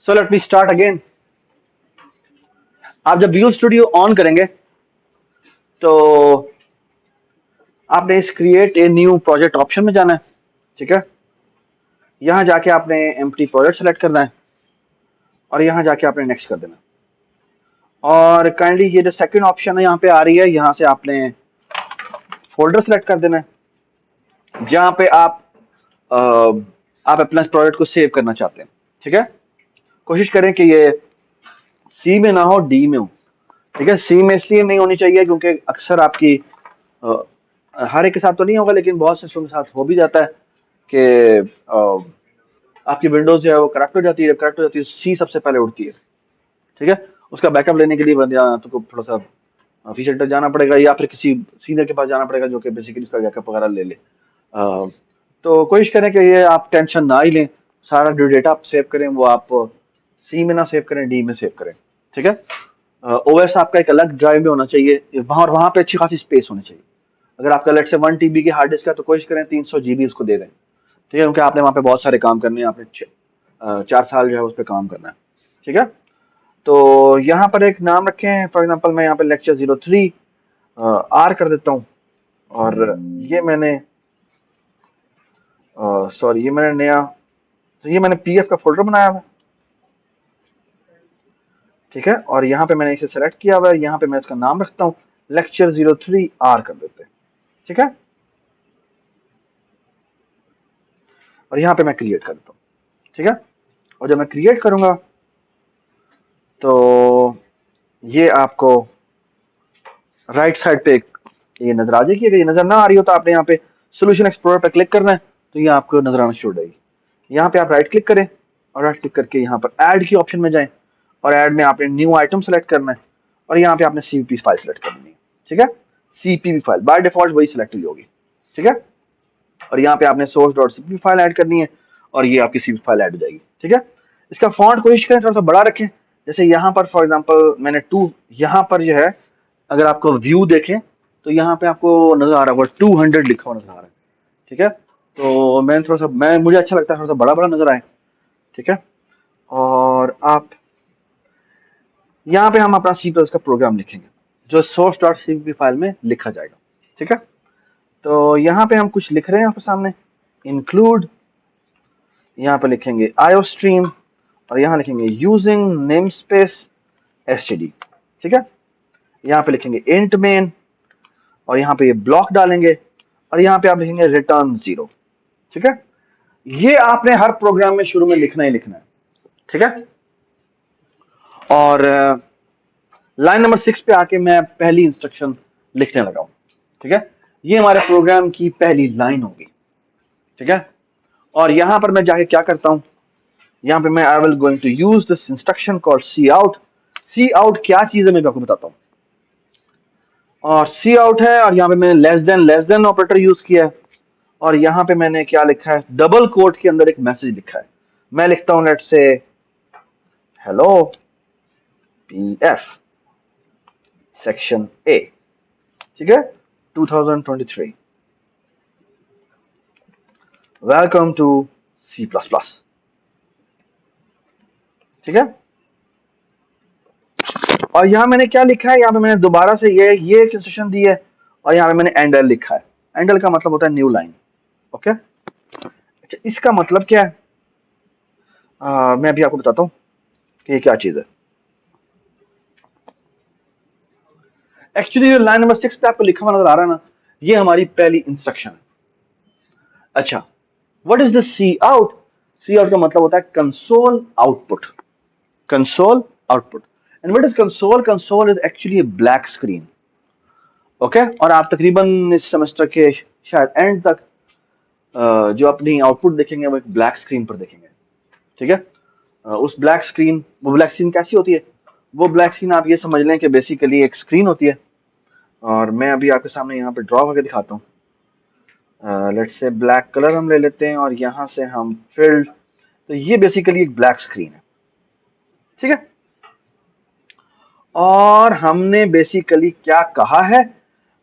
So let me start again. आप जब view studio on करेंगे तो आपने इस create a new project option में जाना है, ठीक है। यहां जाके आपने एम्प्टी प्रोजेक्ट सेलेक्ट करना है और यहां जाके आपने नेक्स्ट कर देना। और काइंडली ये जो सेकंड ऑप्शन है यहाँ पे आ रही है, यहाँ से आपने फोल्डर सेलेक्ट कर देना है जहां पे अ, आप अपना प्रोजेक्ट को सेव करना चाहते हैं, ठीक है। कोशिश करें कि ये सी में ना हो, डी में हो, ठीक है। सी में इसलिए नहीं होनी चाहिए क्योंकि अक्सर आपकी अ, हर एक के साथ तो नहीं होगा लेकिन बहुत से के साथ हो भी जाता है कि आपकी विंडोज जो है वो करप्ट हो जाती है। करप्ट हो जाती है सी सबसे पहले उड़ती है, ठीक है। उसका बैकअप लेने के लिए तो थोड़ा सा फीचर सेंटर जाना पड़ेगा या फिर किसी सीनियर के पास जाना पड़ेगा जो कि बेसिकली उसका बैकअप वगैरह ले ले। तो कोशिश करें कि ये आप टेंशन ना ही लें, सारा जो डेटा आप सेव करें वो आप सी में ना सेव करें, डी में सेव करें, ठीक है। ओएस आपका एक अलग ड्राइव में होना चाहिए, वहां पे अच्छी खासी स्पेस होनी चाहिए। अगर आपका लेट से 1 TB की हार्ड डिस्क है तो कोशिश करें 300 GB उसको दे दें, ठीक है, क्योंकि आपने वहां पे बहुत सारे काम करने हैं, आपने 4 साल जो है उस पर काम करना है, ठीक है। तो यहाँ पर एक नाम रखें, फॉर एग्जांपल मैं यहाँ पे लेक्चर 03 आर कर देता हूँ। और ये मैंने सॉरी ये मैंने नया, तो ये मैंने पीएफ का फोल्डर बनाया हुआ है, ठीक है। और यहाँ पे मैंने इसे सेलेक्ट किया हुआ है, यहाँ पे मैं इसका नाम रखता हूँ लेक्चर 03 आर कर देते हैं, ठीक है। और यहाँ पे मैं क्रिएट कर देता हूँ, ठीक है। और जब मैं क्रिएट करूंगा तो ये आपको राइट साइड पे ये नजर आ जाएगी। अगर ये नजर ना आ रही हो तो आपने यहाँ पे सोल्यूशन एक्सप्लोरर पे क्लिक करना है तो ये आपको नजर आना शुरू हो जाएगी। यहाँ पे आप राइट क्लिक करें और राइट क्लिक करके यहाँ पर ऐड की ऑप्शन में जाएं और ऐड में आपने न्यू आइटम सेलेक्ट करना है और यहाँ पे आपने सीपीपी फाइल सेलेक्ट करनी है, ठीक है। सीपीपी फाइल बाय डिफॉल्ट वही सेलेक्ट हुई होगी, ठीक है। और यहाँ पे आपने source dot CPP file add करनी है और ये आपकी सीपीपी फाइल ऐड हो जाएगी, ठीक है। इसका फॉन्ट कोशिश करें थोड़ा सा बड़ा रखें। जैसे यहाँ पर फॉर एग्जाम्पल मैंने यहाँ पर जो है अगर आपको व्यू देखें तो यहाँ पे आपको नजर आ रहा होगा 200 लिखा हुआ नजर आ रहा है, ठीक है। तो मुझे अच्छा लगता है थोड़ा सा बड़ा बड़ा नजर आए, ठीक है। और आप यहाँ पे हम अपना सी प्लस का प्रोग्राम लिखेंगे जो सोर्स डॉट सीपीपी फाइल में लिखा जाएगा, ठीक है। तो यहाँ पे हम कुछ लिख रहे हैं आपके सामने, इंक्लूड, यहाँ पे लिखेंगे आईओ स्ट्रीम और यहाँ लिखेंगे यूजिंग नेम स्पेस एसटीडी, ठीक है। यहाँ पे लिखेंगे इंट मेन और यहाँ पे ये ब्लॉक डालेंगे और यहाँ पे आप लिखेंगे रिटर्न 0, ठीक है। ये आपने हर प्रोग्राम में शुरू में लिखना ही लिखना है, ठीक है। और लाइन नंबर 6 पे आके मैं पहली इंस्ट्रक्शन लिखने लगा हूं, ठीक है। ये हमारे प्रोग्राम की पहली लाइन होगी, ठीक है। और यहां पर मैं जाके क्या करता हूं, यहां पे मैं I will going to use this instruction called C out. C out क्या चीज है मैं आपको बताता हूं। और सी आउट है और यहाँ पे मैंने लेस देन ऑपरेटर यूज किया है और यहाँ पे मैंने क्या लिखा है, डबल कोट के अंदर एक मैसेज लिखा है। मैं लिखता हूं let's say hello PF section A, ठीक है, 2023 welcome to C plus plus, ठीक है। और यहां मैंने क्या लिखा है, यहां पे मैंने दोबारा से ये एक इंस्ट्रक्शन दी है और यहां पे मैंने एंडल लिखा है। एंडल का मतलब होता है न्यू लाइन, ओके। अच्छा इसका मतलब क्या है, मैं अभी आपको बताता हूं कि ये क्या चीज है। एक्चुअली जो लाइन नंबर 6 पे आपको लिखा हुआ नजर आ रहा है ना, ये हमारी पहली इंस्ट्रक्शन है। अच्छा what is the C out, C out का मतलब होता है console output, console output. And what is console, console is actually a black screen, okay. और आप तकरीबन इस सेमेस्टर के शायद एंड तक जो अपनी आउटपुट देखेंगे वो एक ब्लैक स्क्रीन पर देखेंगे, ठीक है। उस ब्लैक स्क्रीन, वो ब्लैक स्क्रीन कैसी होती है, वो ब्लैक स्क्रीन आप ये समझ लें कि बेसिकली एक स्क्रीन होती है। और मैं अभी आपके सामने यहाँ पे ड्रॉ करके दिखाता हूँ। लेट्स से ब्लैक कलर हम ले लेते हैं और यहाँ से हम फिल्ड, तो ये बेसिकली एक ब्लैक स्क्रीन है, ठीक है। और हमने बेसिकली क्या कहा है,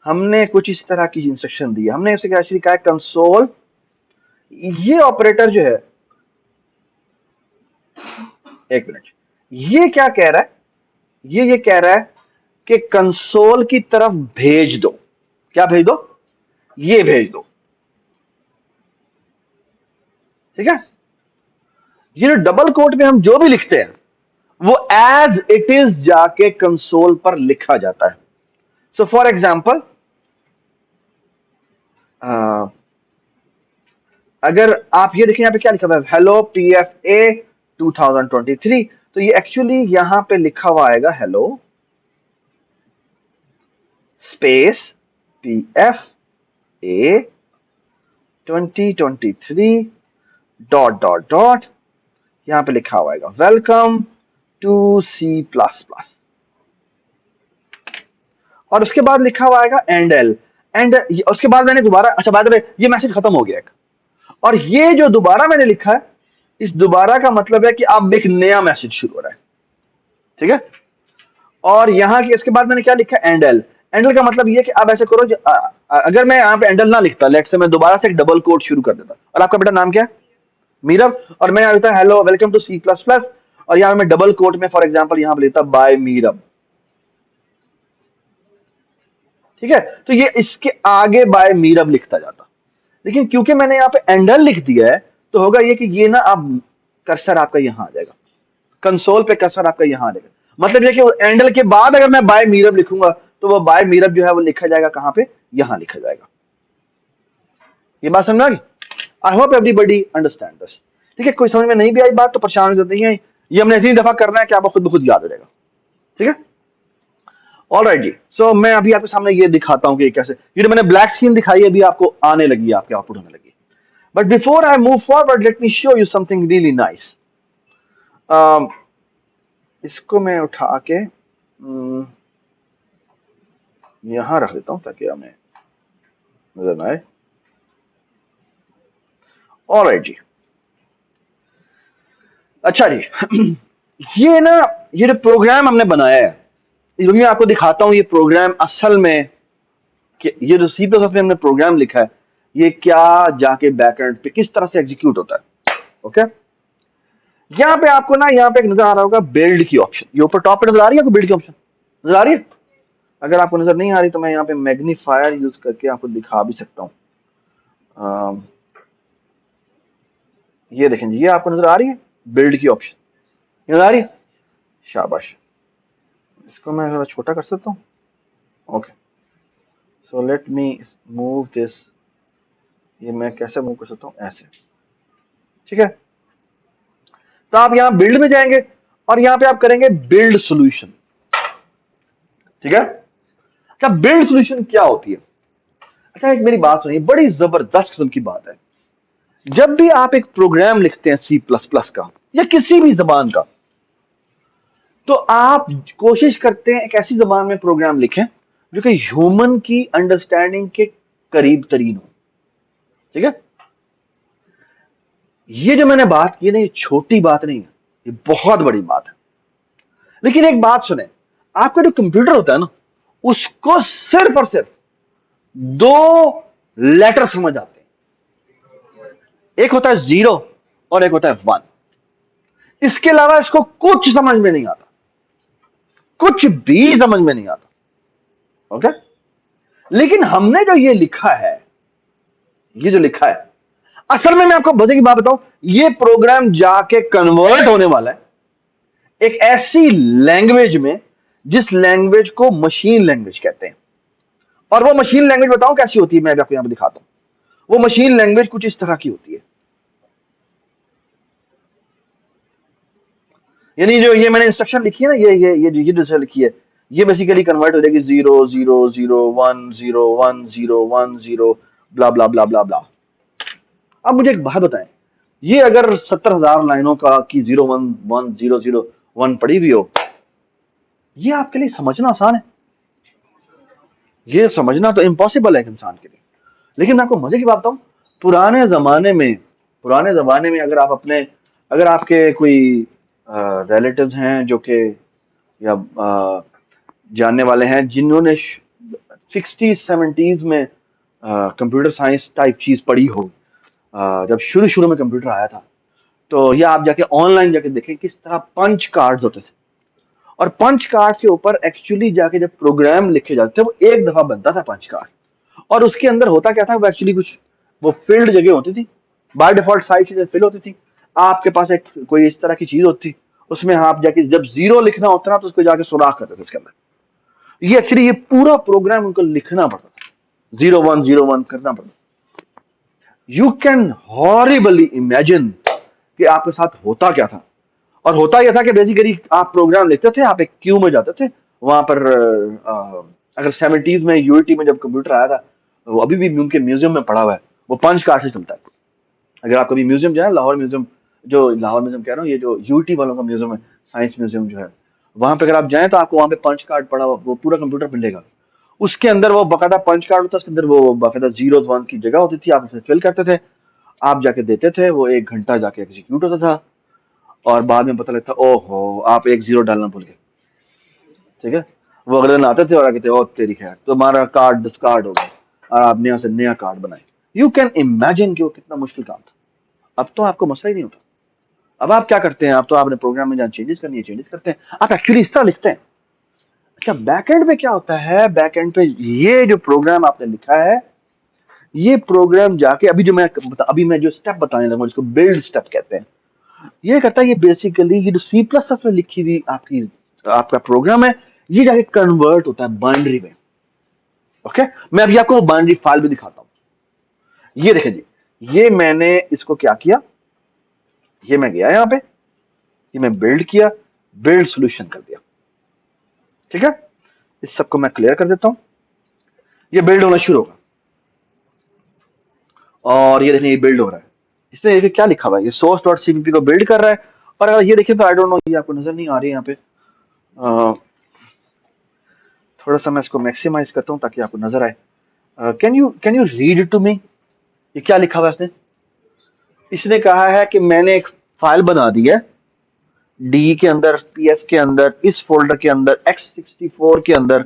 हमने कुछ इस तरह की इंस्ट्रक्शन दी है। हमने इसे एक्चुअली कहा है कंसोल, ये ऑपरेटर जो है एक मिनट, ये क्या कह रहा है? ये कह रहा है कि कंसोल की तरफ भेज दो। क्या भेज दो? ये भेज दो। ठीक है, ये जो डबल कोट में हम जो भी लिखते हैं वो एज इट इज जाके कंसोल पर लिखा जाता है। सो फॉर एग्जाम्पल, अगर आप ये देखें, यहां पे क्या लिखा हुआ है, हेलो PFA 2023, तो ये एक्चुअली यहां पे लिखा हुआ आएगा hello space PFA 2023 dot dot dot, यहां पे लिखा हुआ आएगा वेलकम टू C++, और उसके बाद लिखा हुआ आएगा एंड एंड उसके बाद मैंने दोबारा, अच्छा बाद में ये मैसेज खत्म हो गया एक, और ये जो दोबारा मैंने लिखा है, इस दोबारा का मतलब है कि अब एक नया मैसेज शुरू हो रहा है। ठीक है, और यहाँ की इसके बाद मैंने क्या लिखा है, एंडल का मतलब ये कि अब ऐसे करो, अगर मैं यहाँ पे एंडल ना लिखता, लेट से मैं दोबारा से एक डबल कोट शुरू कर देता, और आपका बेटा नाम क्या है? मीरब, और मैं यहाँ लिखता हेलो वेलकम टू C++, और यहाँ मैं डबल कोट में फॉर एग्जाम्पल यहाँ पे लिखता बाय मीरब। ठीक है, तो ये इसके आगे बाय मीरब लिखता जाता, लेकिन क्योंकि मैंने यहाँ पे एंडल लिख दिया है, तो होगा ये कि ये ना अब कर्सर आपका यहां आ जाएगा, कंसोल पे कर्सर आपका यहां आ जाएगा। मतलब ये कि एंडल के बाद अगर मैं बाय मीरब लिखूंगा, तो वो बाय मीरब जो है वो लिखा जाएगा कहां पे? यहां लिखा जाएगा। ये बात समझ आ गई? आई होप एवरीबडी अंडरस्टैंड दिस। ठीक है, कोई समझ में नहीं भी आई बात तो परेशान हो नहीं है, ये हमने इतनी दफा करना है कि आपको खुद ब खुद याद हो जाएगा। ठीक है, ऑलराइट जी। सो मैं अभी आपके सामने ये दिखाता हूं कि कैसे, ये जो मैंने ब्लैक स्क्रीन दिखाई अभी आपको आने लगी है, आपके आउटपुट होने लगी। But before I move forward, let me show you something really nice. इसको मैं उठा के यहां रख देता हूं ताकि हमें नजर ना आए। ऑलराइट जी, अच्छा जी। ये ना, ये जो प्रोग्राम हमने बनाया है, मैं आपको दिखाता हूं ये प्रोग्राम असल में कि ये जो C++ में हमने प्रोग्राम लिखा है, ये क्या जाके बैकएंड पे किस तरह से एग्जीक्यूट होता है। ओके, यहाँ पे आपको ना, यहाँ पे एक नजर आ रहा होगा बिल्ड की ऑप्शन, ये ऊपर टॉप पे नजर आ रही है आपको, बिल्ड की ऑप्शन नजर आ रही है? अगर आपको नजर नहीं आ रही तो मैं यहाँ पे मैग्नीफायर यूज करके आपको दिखा भी सकता हूँ। ये देखें जी, ये आपको नजर आ रही है बिल्ड की ऑप्शन, नजर आ रही है? शाबाश, इसको मैं थोड़ा छोटा कर सकता हूँ। Okay, so let me move this, ये मैं कैसे मूव कर सकता हूँ? ऐसे। ठीक है, तो आप यहाँ बिल्ड में जाएंगे और यहाँ पे आप करेंगे बिल्ड सोल्यूशन। ठीक है, अच्छा बिल्ड सोल्यूशन क्या होती है? अच्छा एक मेरी बात सुनिए, बड़ी जबरदस्त किस्म की बात है। जब भी आप एक प्रोग्राम लिखते हैं C++ का या किसी भी जबान का, तो आप कोशिश करते हैं एक ऐसी जबान में प्रोग्राम लिखें जो कि ह्यूमन की अंडरस्टैंडिंग के करीब तरीन हो। ठीक है, ये जो मैंने बात की ना, ये छोटी बात नहीं है, ये बहुत बड़ी बात है। लेकिन एक बात सुने, आपका जो कंप्यूटर होता है ना, उसको सिर्फ और सिर्फ दो लेटर समझ आते हैं, एक होता है 0 और एक होता है 1। इसके अलावा इसको कुछ समझ में नहीं आता, कुछ भी समझ में नहीं आता। ओके, लेकिन हमने जो ये लिखा है, ये जो लिखा है, असल में मैं आपको मजे की बात बताऊं, ये प्रोग्राम जाके कन्वर्ट होने वाला है एक ऐसी लैंग्वेज में जिस लैंग्वेज को मशीन लैंग्वेज कहते हैं। और वो मशीन लैंग्वेज बताऊं कैसी होती है, मैं आपको यहां पर दिखाता हूं। वो मशीन लैंग्वेज कुछ इस तरह की होती है, यानी जो ये मैंने इंस्ट्रक्शन लिखी है ना, ये जो लिखी है, ये बेसिकली कन्वर्ट हो जाएगी 0 0 0 1 0 1 0 1 0 ब्ला ब्ला ब्ला ब्ला ब्ला। अब मुझे एक बात बताएं, ये अगर 70,000 लाइनों का की 0 1 1 0 0 1 पड़ी हुई हो, ये आपके लिए समझना आसान है? ये समझना तो इम्पॉसिबल है एक इंसान के लिए। लेकिन मैं आपको मजे की बात बताऊं, पुराने जमाने में, पुराने जमाने में अगर आप अपने, अगर आपके कोई रिलेटिव्स हैं जो कि या जानने वाले हैं जिन्होंने 60s 70s में कंप्यूटर साइंस टाइप चीज पढ़ी हो, जब शुरू शुरू में कंप्यूटर आया था, तो ये आप जाके ऑनलाइन जाके देखें किस तरह पंच कार्ड्स होते थे, और पंच कार्ड के ऊपर एक्चुअली जाके जब प्रोग्राम लिखे जाते थे वो एक दफा बनता था पंच कार्ड, और उसके अंदर होता क्या था, वो एक्चुअली कुछ वो फिल्ड जगह होती थी, बाय डिफॉल्ट सारी चीजें फिल होती थी। आपके पास एक कोई इस तरह की चीज होती थी, उसमें आप जाके जब जीरो लिखना होता ना तो उसको जाके सुराख करते थे उसके अंदर। ये एक्चुअली ये पूरा प्रोग्राम उनको लिखना पड़ता था, 0101 करना पड़ता। यू कैन हॉरिबली इमेजिन कि आपके साथ होता क्या था। और होता यह था कि बेसिकली आप प्रोग्राम लिखते थे, आप एक क्यू में जाते थे, वहां पर अगर 70s में यूएटी में जब कंप्यूटर आया था, वो अभी भी उनके म्यूजियम में पड़ा हुआ है, वो पंच कार्ड से चलता है। अगर आप कभी म्यूजियम जाए, लाहौर म्यूजियम, जो लाहौर म्यूजियम कह रहा हूँ, ये जो यूटी वालों का म्यूजियम है, साइंस म्यूजियम जो है, वहां पे अगर आप जाएं तो आपको वहां पे पंच कार्ड पड़ा हुआ, वो पूरा कंप्यूटर मिलेगा। उसके अंदर वो बाकायदा पंच कार्ड होता है, उसके अंदर वो बाकायदा 01 की जगह होती थी, आप उसे फिल करते थे, आप जाके देते थे, वो 1 घंटा जाके एग्जीक्यूट होता था, और बाद में पता लगता ओहो आप एक जीरो डालना भूल गए। ठीक है, वो अगले दिन आते थे और कहते ओ तेरी खैर तुम्हारा कार्ड डिस्कार्ड हो गया, और आप नया से नया कार्ड बनाए। यू कैन इमेजिन कि वो कितना मुश्किल काम था। अब तो आपको मसला ही नहीं होता। अब आप क्या करते हैं, आप तो आपने प्रोग्राम में जहाँ चेंजेस करनी है चेंजेस करते हैं, आप एक्चुअली इस तरह लिखते हैं। अच्छा, बैकएंड पे क्या होता है, बैकएंड पे ये जो प्रोग्राम आपने लिखा है, ये प्रोग्राम जाके अभी मैं जो स्टेप बताने लगा इसको बिल्ड स्टेप कहते हैं। ये कहता है, ये बेसिकली ये जो सी प्लस प्लस में लिखी हुई आपकी आपका प्रोग्राम है, ये जाके कन्वर्ट होता है बाइनरी में। ओके, मैं अभी आपको बाइनरी फाइल भी दिखाता हूं। ये देखिए जी, ये मैंने इसको क्या किया, ये मैं गया यहां पे, ये मैं बिल्ड किया, बिल्ड सोल्यूशन कर दिया। ठीक है, इस सबको मैं क्लियर कर देता हूं। ये बिल्ड होना शुरू होगा, और ये देखिए ये बिल्ड हो रहा है। इसमें देखिए क्या लिखा हुआ है, ये सोर्स डॉट सीपीपी को बिल्ड कर रहा है। और अगर ये देखिए तो आई डोंट नो, ये आपको नजर नहीं आ रही है यहाँ पे, थोड़ा सा मैं इसको मैक्सिमाइज करता हूँ ताकि आपको नजर आए। Can you read it to me, ये क्या लिखा हुआ है इसने। इसने कहा है कि मैंने एक फाइल बना दी है डी के अंदर, पीएफ के अंदर, इस फोल्डर के अंदर, x64 के अंदर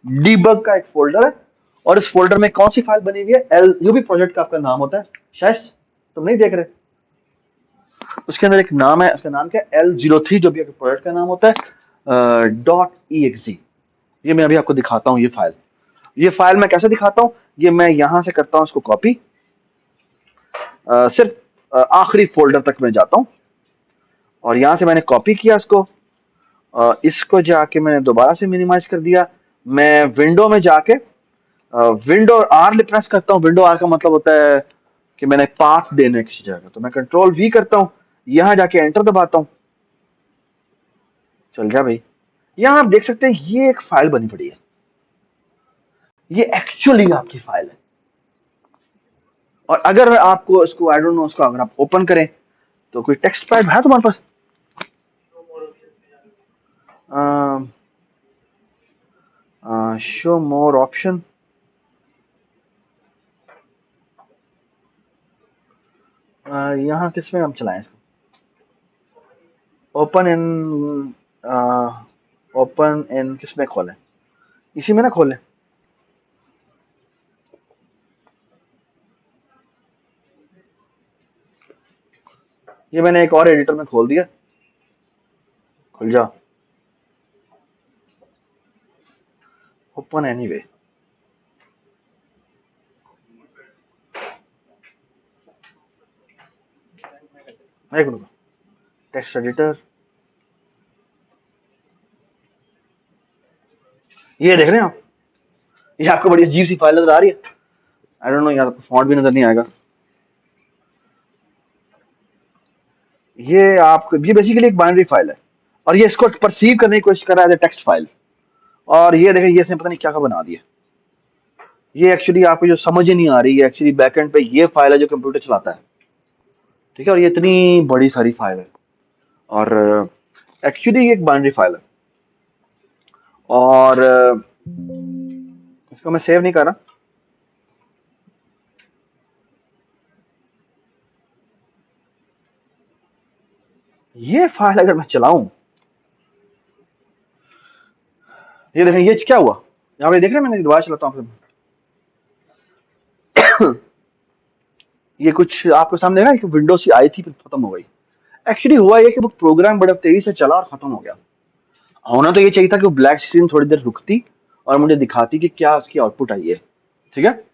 डीबग का एक फोल्डर है, और इस फोल्डर में कौन सी फाइल बनी हुई है, एल, जो भी प्रोजेक्ट का आपका नाम होता है, शायद तुम नहीं देख रहे, उसके अंदर एक नाम है, उसका नाम क्या है, L03, जो भी आपके प्रोजेक्ट का नाम होता है, .exe। ये मैं अभी आपको दिखाता हूँ, ये फाइल मैं कैसे दिखाता हूँ, ये मैं यहां से करता हूँ इसको कॉपी, सिर्फ आखिरी फोल्डर तक मैं जाता हूँ, और यहां से मैंने कॉपी किया इसको, इसको जाके मैंने दोबारा से मिनिमाइज कर दिया। मैं विंडो में जाके विंडो आर प्रेस करता हूँ। विंडो आर का मतलब होता है कि मैंने पाथ देने की जगह, तो मैं कंट्रोल वी करता हूँ, यहां जाके एंटर दबाता हूँ। चल गया भाई, यहां आप देख सकते हैं ये एक फाइल बनी पड़ी है, ये एक्चुअली आपकी फाइल है। और अगर आपको इसको आई डोंट नो, उसको अगर आप ओपन करें तो कोई टेक्स्ट पैड है तुम्हारे पास, शो मोर ऑप्शन, यहाँ किसमें हम चलाएं इसको, ओपन इन किसमें खोलें, इसी में ना खोलें। ये मैंने एक और एडिटर में खोल दिया, खुल जा, ओपन एनीवे। एक मिनट, टेक्स्ट एडिटर, ये देख रहे हैं आप, ये आपको बड़ी अजीब सी फाइल नजर आ रही है, आई डोंट नो यार, आपको फॉन्ट भी नजर नहीं आएगा। ये बेसिकली एक बाइनरी फाइल है, और ये इसको परसीव करने की कोशिश कर रहा है टेक्स्ट फाइल, और ये देखिए ये इसने पता नहीं क्या क्या बना दिया। ये एक्चुअली आपको जो समझ ही नहीं आ रही है, एक्चुअली बैकएंड पे ये फाइल है जो कंप्यूटर चलाता है। ठीक है, और ये इतनी बड़ी सारी फाइल है, और एक्चुअली ये एक बाइनरी फाइल है, और इसको मैं सेव नहीं कर रहा। ये फाइल अगर मैं चलाऊं, ये देखें ये क्या हुआ, यहाँ पे देख रहे हैं, मैंने दोबारा चलाता हूँ ये कुछ आपके सामने ना, विंडोज की आई थी फिर खत्म हो गई। एक्चुअली हुआ ये कि वो प्रोग्राम बड़ा तेजी से चला और खत्म हो गया। होना तो ये चाहिए था कि वो ब्लैक स्क्रीन थोड़ी देर रुकती और मुझे दिखाती कि क्या उसकी आउटपुट आई है। ठीक है,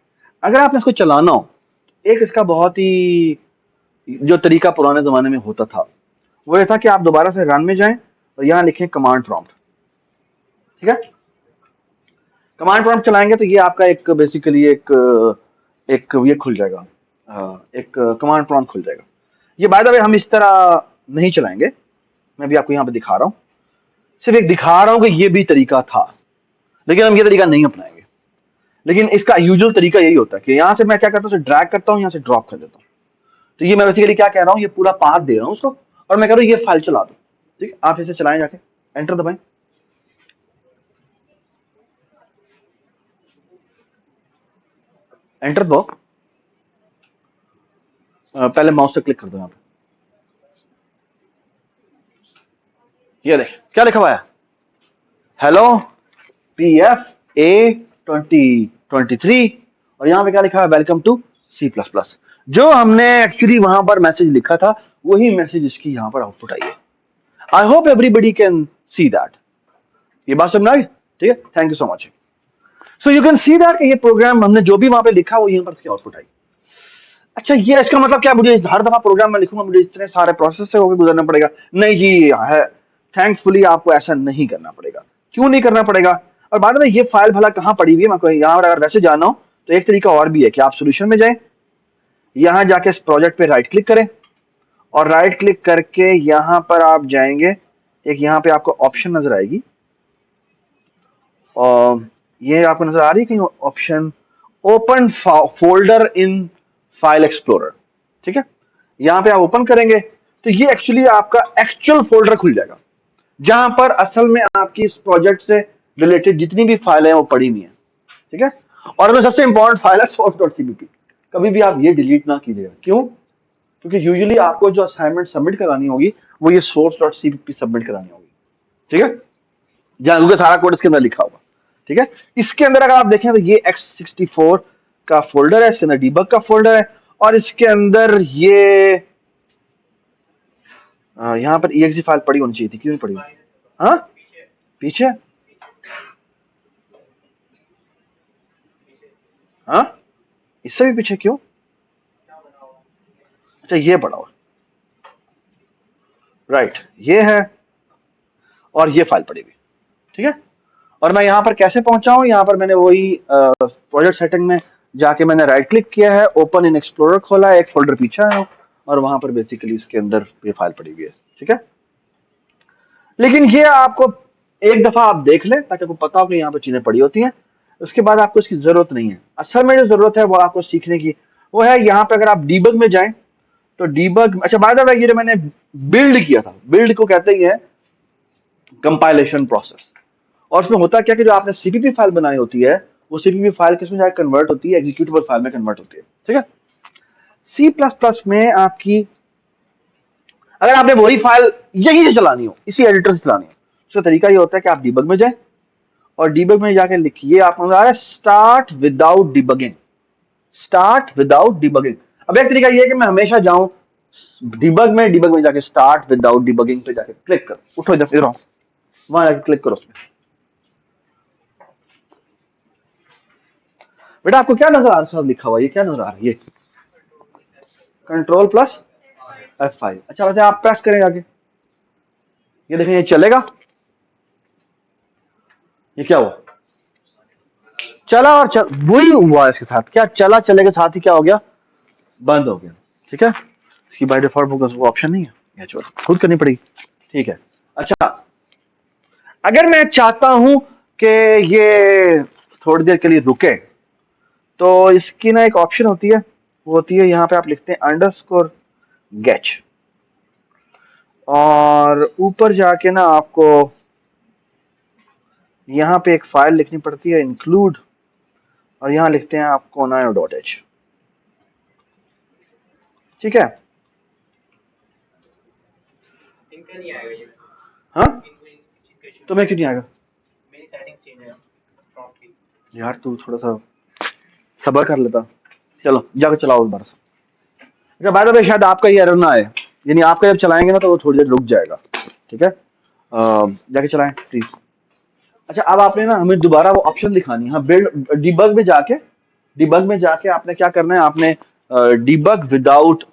अगर आपने इसको चलाना हो, एक इसका बहुत ही जो तरीका पुराने जमाने में होता था वो ये था कि आप दोबारा से रन में जाएं और यहाँ लिखें कमांड प्रॉम्प्ट। ठीक है, कमांड प्रॉम्प्ट चलाएंगे तो ये आपका एक बेसिकली एक ये खुल जाएगा, एक कमांड प्रॉम्प्ट खुल जाएगा। ये बाय द वे हम इस तरह नहीं चलाएंगे, मैं भी आपको यहाँ पे दिखा रहा हूँ, सिर्फ एक दिखा रहा हूँ कि ये भी तरीका था, लेकिन हम ये तरीका नहीं अपनाएंगे। लेकिन इसका यूजुअल तरीका यही होता है कि यहाँ से मैं क्या करता हूँ, ड्रैग करता हूँ, यहाँ से ड्रॉप कर देता हूँ। तो ये मैं बेसिकली क्या कह रहा हूँ, ये पूरा पाथ दे रहा हूँ उसको और मैं कह रहा हूँ ये फाइल चला दो। ठीक है, आप इसे चलाएं, जाके एंटर दबाएं। एंटर दो, पहले माउस से क्लिक कर दो यहाँ पे। ये देख क्या लिखा हुआ है, हेलो PF-A-2023, और यहाँ पे क्या लिखा है, वेलकम टू C++। जो हमने एक्चुअली वहां पर मैसेज लिखा था वही मैसेज इसकी यहाँ पर आउटपुट आई है। I hope everybody can see that. ये बात समझ आई? ठीक है, thank you so much. So you can see that ये प्रोग्राम हमने जो भी वहां पे लिखा वो यहाँ पर इसकी आउटपुट आई। अच्छा, ये इसका मतलब क्या, मुझे हर दफा प्रोग्राम में लिखूंगा मुझे इतने सारे प्रोसेस से होकर गुजरना पड़ेगा? नहीं जी, है थैंकफुली आपको ऐसा नहीं करना पड़ेगा। क्यों नहीं करना पड़ेगा? और बाद में ये फाइल भला कहाँ पड़ी हुई है, मैं यहाँ पर अगर वैसे जाना हो तो एक तरीका और भी है कि आप सोल्यूशन में जाएं, यहाँ जाके इस प्रोजेक्ट पे राइट क्लिक करें और राइट क्लिक करके यहाँ पर आप जाएंगे, एक यहाँ पे आपको ऑप्शन नजर आएगी और ये आपको नजर आ रही है कहीं option, open folder in file explorer. ठीक है, यहाँ पे आप ओपन करेंगे तो ये एक्चुअली आपका एक्चुअल फोल्डर खुल जाएगा जहां पर असल में आपकी इस प्रोजेक्ट से रिलेटेड जितनी भी फाइल है वो पड़ी हुई है। ठीक है, और इसमें सबसे इंपॉर्टेंट फाइल है source.cpp। कभी भी आप ये डिलीट ना कीजिएगा। क्यों? क्योंकि यूजुअली आपको जो असाइनमेंट सबमिट करानी होगी वो ये source.cpp सबमिट करानी होगी। ठीक है, जहां क्योंकि सारा कोड इसके अंदर लिखा होगा। ठीक है, इसके अंदर अगर आप देखें तो ये x64 का फोल्डर है, इसके अंदर डीबग का फोल्डर है और इसके अंदर ये यहाँ पर exe फाइल पड़ी होनी चाहिए थी, क्यों नहीं पड़ी? हाँ, पीछे। हाँ, इससे भी पीछे क्यों? अच्छा, ये पड़ा हुआ, राइट, ये है और ये फाइल पड़ी हुई। ठीक है, और मैं यहाँ पर कैसे पहुंचा हूँ, यहाँ पर मैंने वही प्रोजेक्ट सेटिंग में जाके मैंने राइट क्लिक किया है, ओपन इन एक्सप्लोरर खोला है, एक फोल्डर पीछा है और वहां पर बेसिकली इसके अंदर ये फाइल पड़ी हुई है। ठीक है, लेकिन ये आपको एक दफा आप देख ले ताकि आपको पता हो कि यहाँ पर चीजें पड़ी होती हैं, उसके बाद आपको इसकी जरूरत नहीं है। असल में जो जरूरत है वो आपको सीखने की वो है यहाँ पे अगर आप डीबग में जाएं तो डीबग, अच्छा बाय द वे ये जो मैंने बिल्ड किया था, बिल्ड को कहते ही है कंपाइलेशन प्रोसेस। और उसमें होता क्या कि जो आपने सीपीपी फाइल बनाई होती है वो सीपीपी फाइल किसमें जाकर कन्वर्ट होती है, एग्जीक्यूटेबल फाइल में कन्वर्ट होती है। ठीक है, सी प्लस प्लस में आपकी अगर आपने वही फाइल यहीं से चलानी हो, इसी एडिटर से चलानी हो, उसका तरीका ये होता है कि आप डीबग में जाए और डीबग में जाके लिखिए, आपको नजर आ रहा है start without debugging, start without debugging. अब एक तरीका ये है कि मैं हमेशा जाऊं डीबग में जाके स्टार्ट विदाउट डिबगिंग पे जाके क्लिक करो, उठो इधर इधर वहां जाके क्लिक करो उसमें। बेटा आपको क्या नजर आ रहा है लिखा हुआ, ये क्या नजर आ रहा है, ये कंट्रोल प्लस F5। अच्छा, वैसे आप प्रेस करें आगे, ये देखें ये चलेगा, ये क्या हुआ, चला और वही हुआ इसके साथ, क्या चला, चले के साथ ही क्या हो गया, बंद हो गया। ठीक है, इसकी बाय डिफॉल्ट वो ऑप्शन नहीं है, ये चलो खुद करनी पड़ेगी। ठीक है, अच्छा अगर मैं चाहता हूं कि ये थोड़ी देर के लिए रुके तो इसकी ना एक ऑप्शन होती है, वो होती है यहाँ पे आप लिखते हैं अंडरस्कोर गेच और ऊपर जाके ना आपको यहाँ पे एक फाइल लिखनी पड़ती है इंक्लूड और यहाँ लिखते हैं आप conaio.h। ठीक है, हाँ तुम्हें क्यों नहीं आएगा यार, तू थोड़ा सा सब्र कर लेता। चलो जाकर चलाओ दोबारा से। अच्छा बाय द वे शायद आपका ये एरर ना आए, यानी आपका जब चलाएंगे ना तो वो थोड़ी देर रुक जाएगा, ठीक है। जाके चलाएं प्लीज। अच्छा, अब आपने ना हमें दोबारा वो ऑप्शन दिखानी है, हाँ, बिल्ड डिबग में जाके आपने क्या करना है, आपने डिबग विदाउट,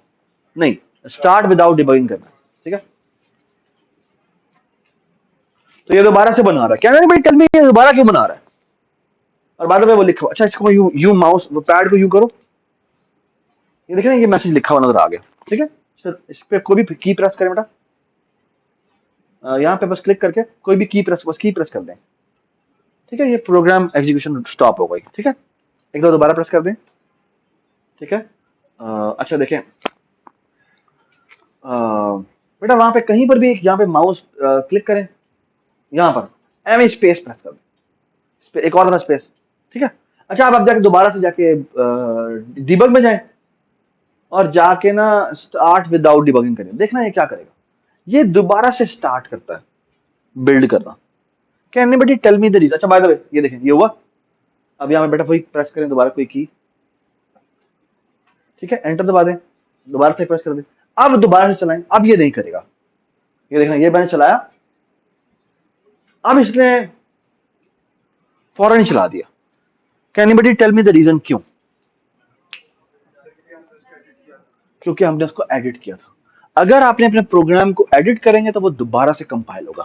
नहीं, स्टार्ट विदाउट डिबगिंग करना है, ठीक है। तो ये दोबारा से बना रहा है, क्या नहीं भाई, टेल मी ये दोबारा क्यों बना रहा है। और बाद में वो लिखा, अच्छा इसको यू यू माउस पैड को यू करो, ये देखें ये मैसेज लिखा हुआ नजर आ गया, ठीक है। सर इस पे कोई भी की प्रेस करें बेटा, यहाँ पे बस क्लिक करके कोई भी की प्रेस कर दें, ठीक है। ये प्रोग्राम एग्जीक्यूशन स्टॉप हो गई, ठीक है। एक दो दोबारा प्रेस कर दें, ठीक है। अच्छा देखें, बेटा वहां पे कहीं पर भी यहाँ पे माउस क्लिक करें, यहाँ पर एम स्पेस प्रेस कर दें, एक और स्पेस, ठीक है। अच्छा अब आप जाके दोबारा से जाके डिबग में जाएं और जाके ना स्टार्ट विदाउट डिबगिंग करें, देखना ये क्या करेगा, ये दोबारा से स्टार्ट करता है बिल्ड करना। Can anybody tell me the reason. अच्छा बाय द वे ये देखें ये हुआ। अब यहाँ पे बेटा वही प्रेस करें दोबारा कोई की, ठीक है, एंटर दबा दें, दोबारा से प्रेस कर दें, अब दोबारा से चलाएं, अब ये नहीं करेगा, ये देखना ये मैंने चलाया, अब इसने फौरन ही चला दिया। Can anybody tell me the reason क्यों, क्योंकि हमने उसको एडिट किया था। अगर आपने अपने प्रोग्राम को एडिट करेंगे तो वो दोबारा से कंपाइल होगा,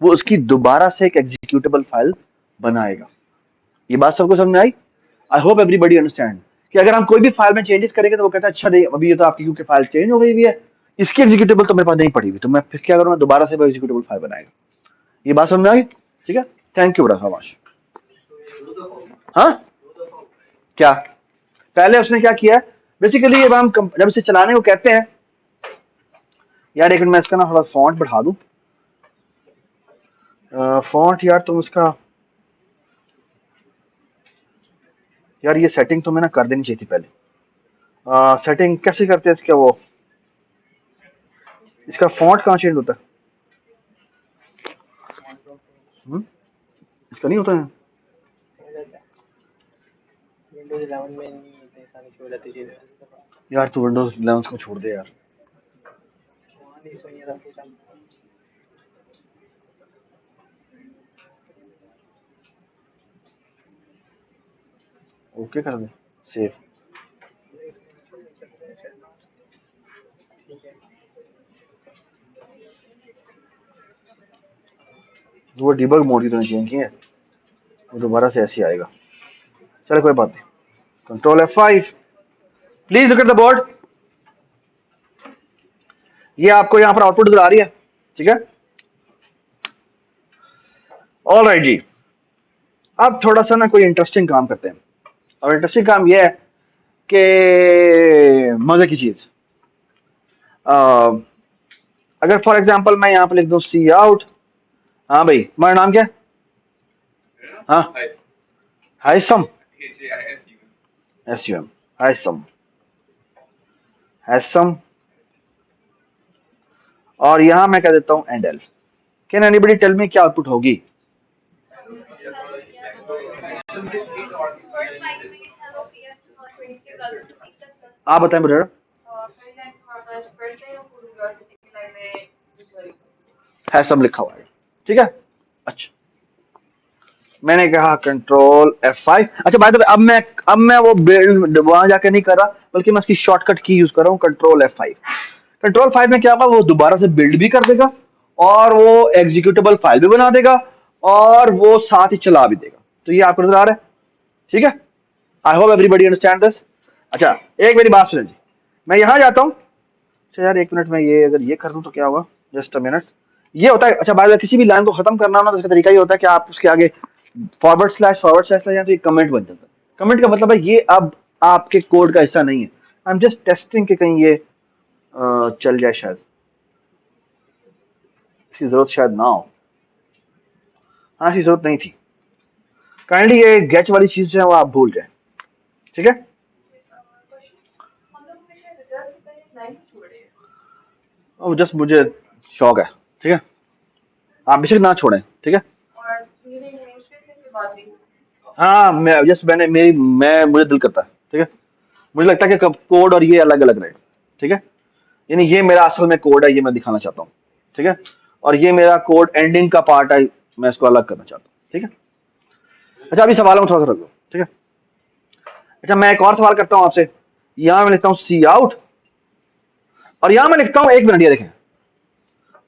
वो उसकी दोबारा से एक एग्जीक्यूटेबल फाइल बनाएगा। ये बात सबको समझ में आई? आई होप एवरीबॉडी अंडरस्टैंड कि अगर हम कोई भी फाइल में चेंजेस करेंगे तो वो कहता है अच्छा नहीं अभी ये तो आपकी क्योंकि फाइल चेंज हो गई हुई है, इसकी एग्जीक्यूटेबल तो मेरे पास नहीं पड़ी हुई, तो मैं फिर क्या करूँ, दोबारा से वो एग्जीक्यूटेबल फाइल बनाएगा। ये बात समझ में आई? ठीक है, थैंक यू बड़ा शाबाश। हाँ क्या पहले उसने क्या किया बेसिकली, जब हम जब इसे चलाने को कहते हैं, यार एक मिनट मैं इसका ना थोड़ा फॉन्ट बढ़ा दूं, फॉन्ट यार तुम इसका, यार ये सेटिंग तुम्हें ना कर देनी चाहिए थी पहले। सेटिंग कैसे करते हैं इसका, वो इसका फॉन्ट कहाँ चेंज होता है? इसका नहीं होता है यार, तू विंडोज 11 को छोड़ दे यार। ओके कर दे सेव। वो डिबग मोड की तरह चेंज की है, वो दोबारा से ऐसे आएगा। चलो कोई बात नहीं, control F5, please look at the board. ये आपको यहाँ पर आउटपुट नजर आ रही है, ठीक है। ऑल राइट जी, अब थोड़ा सा ना कोई इंटरेस्टिंग काम करते हैं। और इंटरेस्टिंग काम ये है कि मजे की चीज, अगर फॉर एग्जांपल मैं यहाँ पे लिख दूं सी आउट, हाँ भाई तुम्हारा नाम क्या है? हाँ हाइसम, SUM, हाइसम, हैसम, और यहां मैं कह देता हूं एंडल। कैन एनीबॉडी टेल मी क्या आउटपुट होगी? आप बताएं ब्रदर। हैसम लिखा हुआ है, ठीक है। अच्छा मैंने कहा कंट्रोल F5। अच्छा बाय द वे अब मैं वो बिल्ड वहां जाके नहीं कर रहा, बल्कि मैं इसकी शॉर्टकट की यूज कर रहा हूँ, कंट्रोल F5। कंट्रोल 5 में क्या होगा, वो दोबारा से बिल्ड भी कर देगा और वो एग्जीक्यूटेबल फाइल भी बना देगा और वो साथ ही चला भी देगा। तो ये आपको नजर आ रहा है, ठीक है। I hope everybody understand this. अच्छा एक मेरी बात सुनिए जी, मैं यहाँ जाता हूँ। अच्छा यार एक मिनट में ये अगर ये कर दूं तो क्या होगा, जस्ट अ मिनट। ये होता है, अच्छा बाय द वे किसी भी लाइन को खत्म करना हो ना तो इसका तरीका ये होता है कि आप उसके आगे फॉरवर्ड स्लैश या तो ये कमेंट बन जाता है। कमेंट का मतलब है ये अब आपके कोड का हिस्सा नहीं है, आई एम जस्ट टेस्टिंग कि कहीं ये चल जाए, शायद इसकी जरूरत शायद ना हो। हाँ इसकी जरूरत नहीं थी, काइंडली ये गेट वाली चीज जो है वो आप भूल जाए, ठीक है। और जस्ट मुझे शौक है, ठीक है, आप बेशक ना छोड़ें, ठीक है। हाँ मैं जस्ट मैंने मेरी मैं मुझे दिल करता है, ठीक है, मुझे लगता है कि कोड और ये अलग अलग रहे, ठीक है। यानी ये मेरा असल में कोड है, ये मैं दिखाना चाहता हूँ, ठीक है, और ये मेरा कोड एंडिंग का पार्ट है, मैं इसको अलग करना चाहता हूँ, ठीक है। अच्छा अभी सवाल में थोड़ा सा रख दो, ठीक है। अच्छा मैं एक और सवाल करता हूँ आपसे, यहां मैं लिखता हूँ सी आउट, और यहां मैं लिखता हूँ, एक मिनट ये देखें,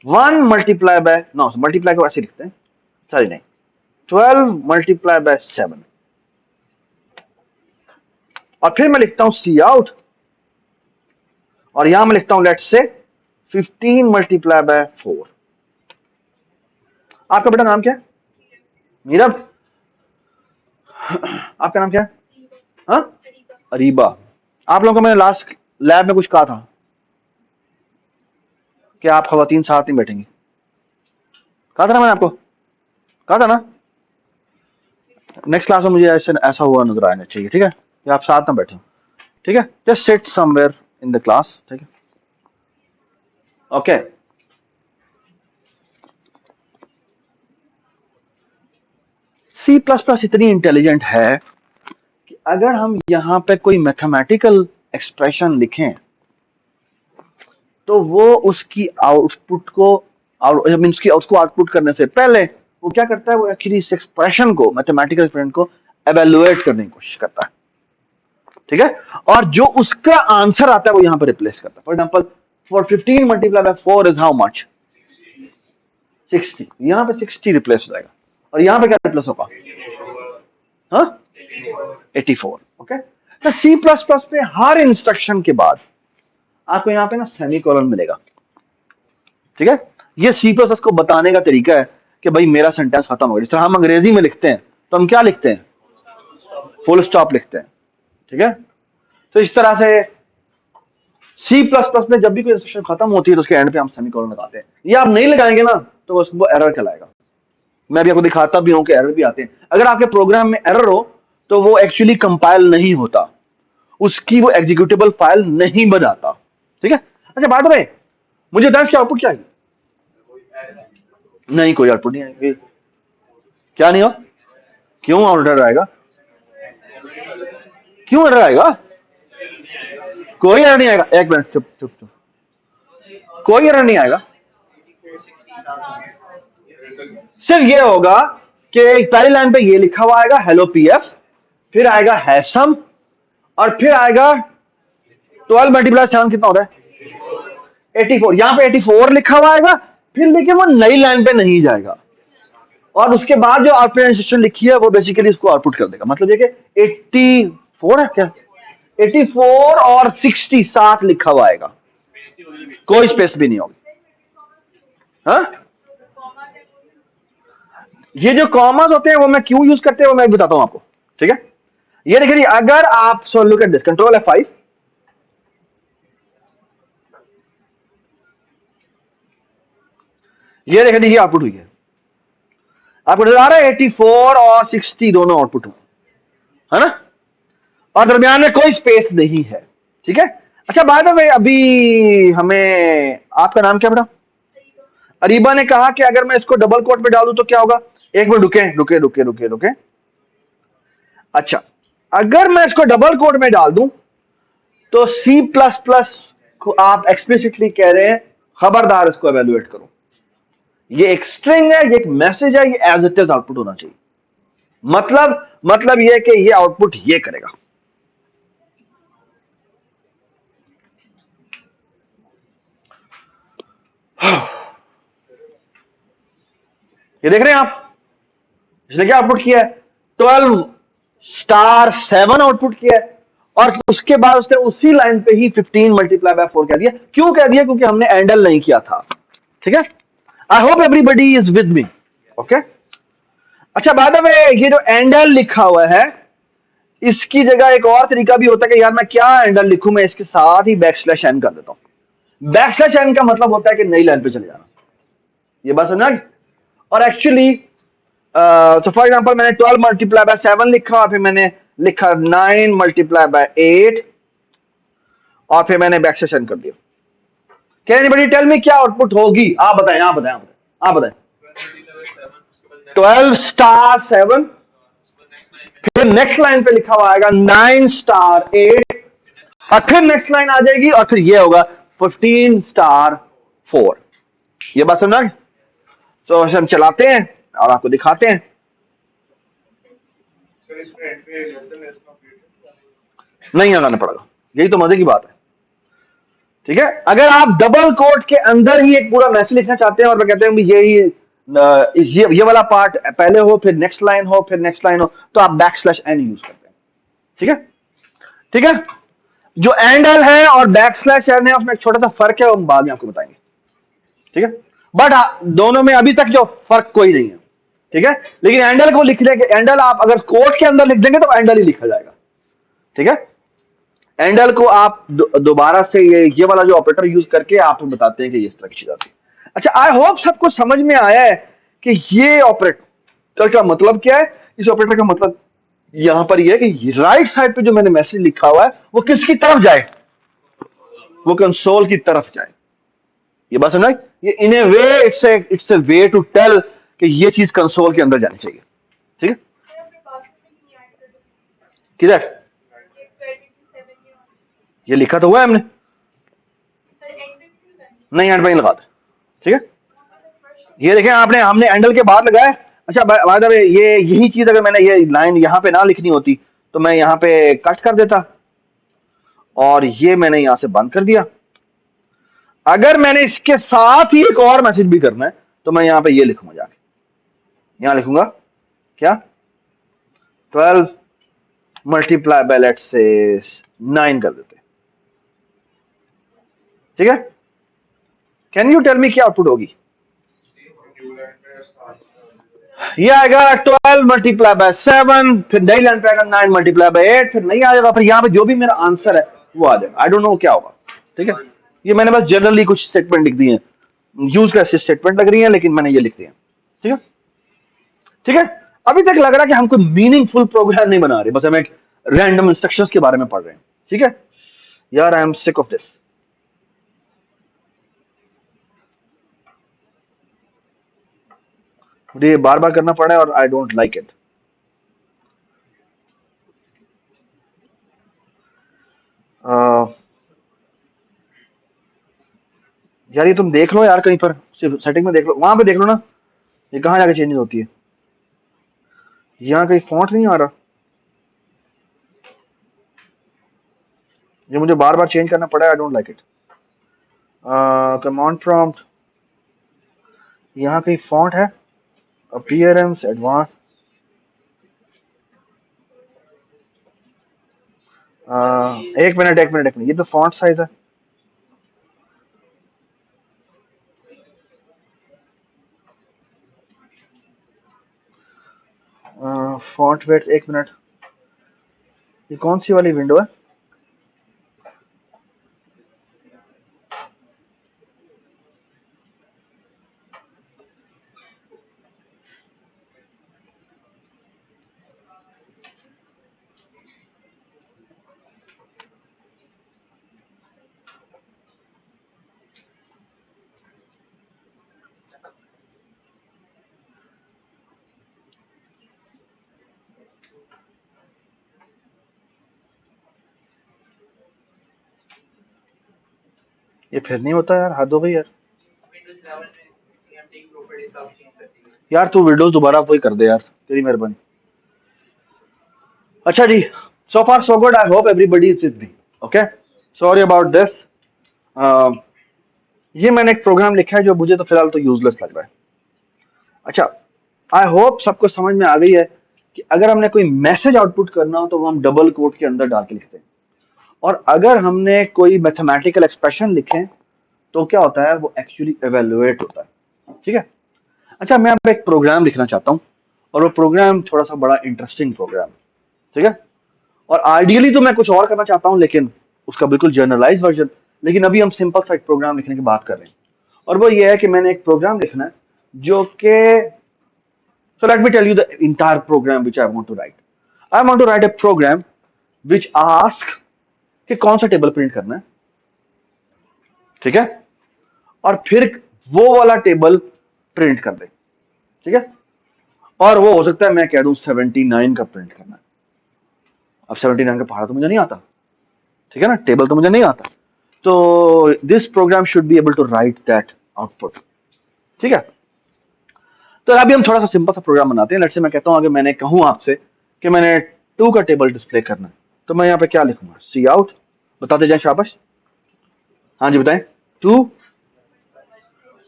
1 मल्टीप्लाई बाय, नो मल्टीप्लाई को ऐसे लिखते हैं, सॉरी नहीं, 12 मल्टीप्लाई बाय 7, और फिर मैं लिखता हूं सी आउट, और यहां मैं लिखता हूं लेट्स से 15 मल्टीप्लाई बाय 4। आपका बेटा नाम क्या है? नीरव। आपका नाम क्या है? हाँ, अरीबा। आप लोगों को मैंने लास्ट लैब में कुछ कहा था कि आप खवातीन साथ नहीं बैठेंगी, कहा था ना मैंने आपको, कहा था ना। नेक्स्ट क्लास में मुझे ऐसा हुआ नजर आना चाहिए, ठीक है, कि आप साथ ना बैठे, ठीक है, just sit somewhere in the class, ठीक है, ओके। सी प्लस प्लस इतनी इंटेलिजेंट है कि अगर हम यहां पे कोई मैथमेटिकल एक्सप्रेशन लिखें तो वो उसकी आउटपुट को मीन्स की उसको आउटपुट करने से पहले वो क्या करता है, वो एक्चुअली इस एक्सप्रेशन को, मैथमेटिकल एक्सप्रेशन को एवेलुएट करने की कोशिश करता है, ठीक है, और जो उसका आंसर आता है वो यहां पर रिप्लेस करता है। For example, for 15 multiply by 4 is how much, 60, यहां पे 60 रिप्लेस हो जाएगा, और यहां पे क्या रिप्लेस होगा, हाँ 84, ओके। तो सी प्लस प्लस पे हर इंस्ट्रक्शन के बाद आपको यहां पे ना सेमीकोलन मिलेगा, ठीक है। ये सी प्लस प्लस को बताने का तरीका है कि भाई मेरा सेंटेंस खत्म हो गया। जिस तरह हम अंग्रेजी में लिखते हैं तो हम क्या लिखते हैं, फुल स्टॉप लिखते हैं, ठीक है। तो इस तरह से सी प्लस प्लस में जब भी कोई इंस्ट्रक्शन खत्म होती है तो उसके एंड पे हम सेमीकोलन लगाते हैं। ये आप नहीं लगाएंगे ना तो उसको एरर कहलाएगा। मैं भी आपको दिखाता भी हूं कि एरर भी आते हैं। अगर आपके प्रोग्राम में एरर हो तो वो एक्चुअली कंपाइल नहीं होता, उसकी वो एग्जीक्यूटेबल फाइल नहीं बनाता, ठीक है। अच्छा बात है, मुझे बताएं क्या आउटपुट क्या है? नहीं, कोई आउटपुट नहीं आएगी। क्या नहीं हो, क्यों एरर आएगा, क्यों एरर आएगा, कोई एरर नहीं आएगा। एक मिनट, चुप चुप चुप, कोई एरर नहीं आएगा। सिर्फ ये होगा कि पहली लाइन पे ये लिखा हुआ आएगा हेलो पीएफ, फिर आएगा हैसम, और फिर आएगा 12 मल्टीप्लाई 7 कितना होता है 84। यहां पे 84 लिखा हुआ आएगा, फिर लेकिन वो नई लाइन पे नहीं जाएगा, और उसके बाद जो आउटपुट इंस्ट्रक्शन लिखी है वो बेसिकली इसको आउटपुट कर देगा। मतलब ये कि 84 है क्या, 84 और 60 साथ लिखा हुआ आएगा, कोई स्पेस भी नहीं होगी। हाँ, ये जो कॉमास होते हैं वो मैं क्यों यूज करते हैं वो मैं बताता हूं आपको, ठीक है। ये देखिए, अगर आप so look at this, control F5, ये देखिए, ये आउटपुट हुई है, आपको नजर आ रहा है 84 और 60 दोनों आउटपुट हुए, है ना, और दरमियान में कोई स्पेस नहीं है, ठीक है। अच्छा बात है, अभी हमें, आपका नाम क्या बेटा? अरीबा ने कहा कि अगर मैं इसको डबल कोट में डालूं तो क्या होगा। एक मिनट, रुके रुके रुके रुके रुके। अच्छा, अगर मैं इसको डबल कोट में डाल दूं तो सी प्लस प्लस को आप एक्सप्लिसिटली कह रहे हैं खबरदार इसको एवेल्युएट करो, ये एक स्ट्रिंग है, ये एक मैसेज है, ये एज इट इज आउटपुट होना चाहिए। मतलब ये कि ये आउटपुट ये करेगा। ये देख रहे हैं आप, इसने क्या आउटपुट किया है, 12 स्टार 7 आउटपुट किया है, और उसके बाद उसने उसी लाइन पे ही 15 मल्टीप्लाई बाय 4 कह दिया। क्यों कह दिया? क्योंकि हमने एंडल नहीं किया था, ठीक है। I hope everybody is with me, okay. अच्छा बात है, ये जो एंडल लिखा हुआ है इसकी जगह एक और तरीका भी होता है कि यार मैं क्या एंडल लिखूं, मैं इसके साथ ही बैकस्लैश एन कर देता हूं। बैकस्लैश एन का मतलब होता है कि नई लाइन पे चले जाना, ये बात समझ। और एक्चुअली तो फॉर एग्जांपल मैंने 12 मल्टीप्लाई बाय 7 लिखा, और फिर मैंने लिखा 9 मल्टीप्लाई बाय 8, और फिर मैंने बैकस्लैश एन कर दिया। कैन एनीबॉडी टेल मी क्या आउटपुट होगी? आप बताएं, आप बताएं, आप बताएं। 12 स्टार 7, फिर नेक्स्ट लाइन पे लिखा हुआ आएगा 9 स्टार 8, और फिर नेक्स्ट लाइन आ जाएगी, और फिर ये होगा 15 स्टार 4। ये बात समझा? तो हम चलाते हैं और आपको दिखाते हैं। नहीं लगाना पड़ेगा, यही तो मजे की बात है। ठीक है, अगर आप डबल कोट के अंदर ही एक पूरा मैसेज लिखना चाहते हैं और मैं कहते हैं ये वाला पार्ट पहले हो, फिर नेक्स्ट लाइन हो, फिर नेक्स्ट लाइन हो, तो आप बैकस्लैश एन यूज करते हैं। ठीक है, ठीक है। जो एंड एल है और बैकस्लैश एन है उसमें एक छोटा सा फर्क है, हम बाद में आपको बताएंगे। ठीक है, बट दोनों में अभी तक जो फर्क कोई नहीं है। ठीक है, लेकिन एंडल को लिखने के एंडल आप अगर कोट के अंदर लिख देंगे तो एंडल ही लिखा जाएगा। ठीक है, एंडल को आप दोबारा से ये वाला जो ऑपरेटर यूज करके आप बताते हैं कि इस तरह की चीज आती है। अच्छा, आई होप सबको समझ में आया है कि ये ऑपरेटर का मतलब क्या है। इस ऑपरेटर का मतलब यहां पर यह है कि राइट साइड पे जो मैंने मैसेज लिखा हुआ है वो किसकी तरफ जाए, वो कंसोल की तरफ जाए। ये बात समझ? ये in a way it's a way to tell कि ये चीज कंसोल के अंदर जानी चाहिए। ठीक है, किधर ये लिखा तो हुआ है हमने, नहीं एंड पे नहीं लगाते। ठीक है, ये देखें आपने, हमने एंडल के बाद लगाया। अच्छा बाय द वे, ये यही चीज अगर मैंने ये लाइन यहां पे ना लिखनी होती तो मैं यहां पे कट कर देता और ये मैंने यहां से बंद कर दिया। अगर मैंने इसके साथ ही एक और मैसेज भी करना है तो मैं यहां पे ये लिखूंगा, जाके यहां लिखूंगा क्या, 12 मल्टीप्लाई बाय लेट्स से 9 कर देते। ठीक है, कैन यू टेल मी क्या आउटपुट होगी? ये आएगा 12 मल्टीप्लाई बाय 7, फिर नई लाइन पे आएगा 9 मल्टीप्लाई बाय 8, फिर नहीं आ जाएगा, फिर यहाँ पे जो भी मेरा आंसर है वो आ जाएगा। आई डोंट नो क्या होगा। ठीक है, ये मैंने बस जनरली कुछ स्टेटमेंट लिख दिए हैं, यूज कैसे स्टेटमेंट लग रही है, लेकिन मैंने ये लिख दिया। ठीक है, ठीक है। अभी तक लग रहा है कि हम कोई मीनिंगफुल प्रोग्राम नहीं बना रहे, बस हम एक रैंडम इंस्ट्रक्शंस के बारे में पढ़ रहे हैं। ठीक है यार, I am sick of this. मुझे बार बार करना पड़ा है और आई डोंट लाइक इट। यार ये तुम देख लो यार, कहीं पर सिर्फ सेटिंग में देख लो, वहां पे देख लो ना, ये कहाँ जाके चेंज होती है। यहाँ कहीं फॉन्ट नहीं आ रहा, ये मुझे बार बार चेंज करना पड़ा है। I don't like it. Command prompt, यहाँ कहीं फॉन्ट है, अपीयरेंस एडवांस, एक मिनट, ये तो फॉन्ट साइज है। फॉन्ट वेट, एक मिनट, ये कौन सी वाली विंडो है? ये फिर नहीं होता यार, हद हो गई यार। यार तू विंडोज दोबारा वही कर दे यार, तेरी मेहरबानी। अच्छा जी, so far so good, I hope everybody is with me. Okay, sorry about this. ये मैंने एक प्रोग्राम लिखा है जो मुझे तो फिलहाल तो यूजलेस लग रहा है। अच्छा, आई होप सबको समझ में आ गई है कि अगर हमने कोई मैसेज आउटपुट करना हो तो वो हम डबल कोट के अंदर डाल के लिखते हैं, और अगर हमने कोई मैथमेटिकल एक्सप्रेशन लिखे तो क्या होता है, वो एक्चुअली एवेलुएट होता है। ठीक है, अच्छा मैं अब एक प्रोग्राम लिखना चाहता हूँ और वो प्रोग्राम थोड़ा सा बड़ा इंटरेस्टिंग प्रोग्राम। ठीक है, और आइडियली तो मैं कुछ और करना चाहता हूँ, लेकिन उसका बिल्कुल जर्नलाइज वर्जन। लेकिन अभी हम सिंपल सा एक प्रोग्राम लिखने की बात कर रहे हैं, और वो ये है कि मैंने एक प्रोग्राम लिखना है जो कि, so let me tell you the entire program which I want to write. I want to write a program which asks कि कौन सा टेबल प्रिंट करना है। ठीक है, और फिर वो वाला टेबल प्रिंट कर दे। ठीक है, और वो हो सकता है मैं कह दूं 79 का प्रिंट करना है। अब 79 का पहाड़ा तो मुझे नहीं आता। ठीक है ना, टेबल तो मुझे नहीं आता, तो this program should be able to write that output. ठीक है, तो अभी हम थोड़ा सा सिंपल सा प्रोग्राम बनाते हैं। लेट्स से मैं कहता हूं, अगर मैंने कहूं आपसे कि मैंने 2 का टेबल डिस्प्ले करना है, तो मैं यहाँ पे क्या लिखूंगा? सी आउट, बताते जाए, शाबाश। हाँ जी बताएं। 2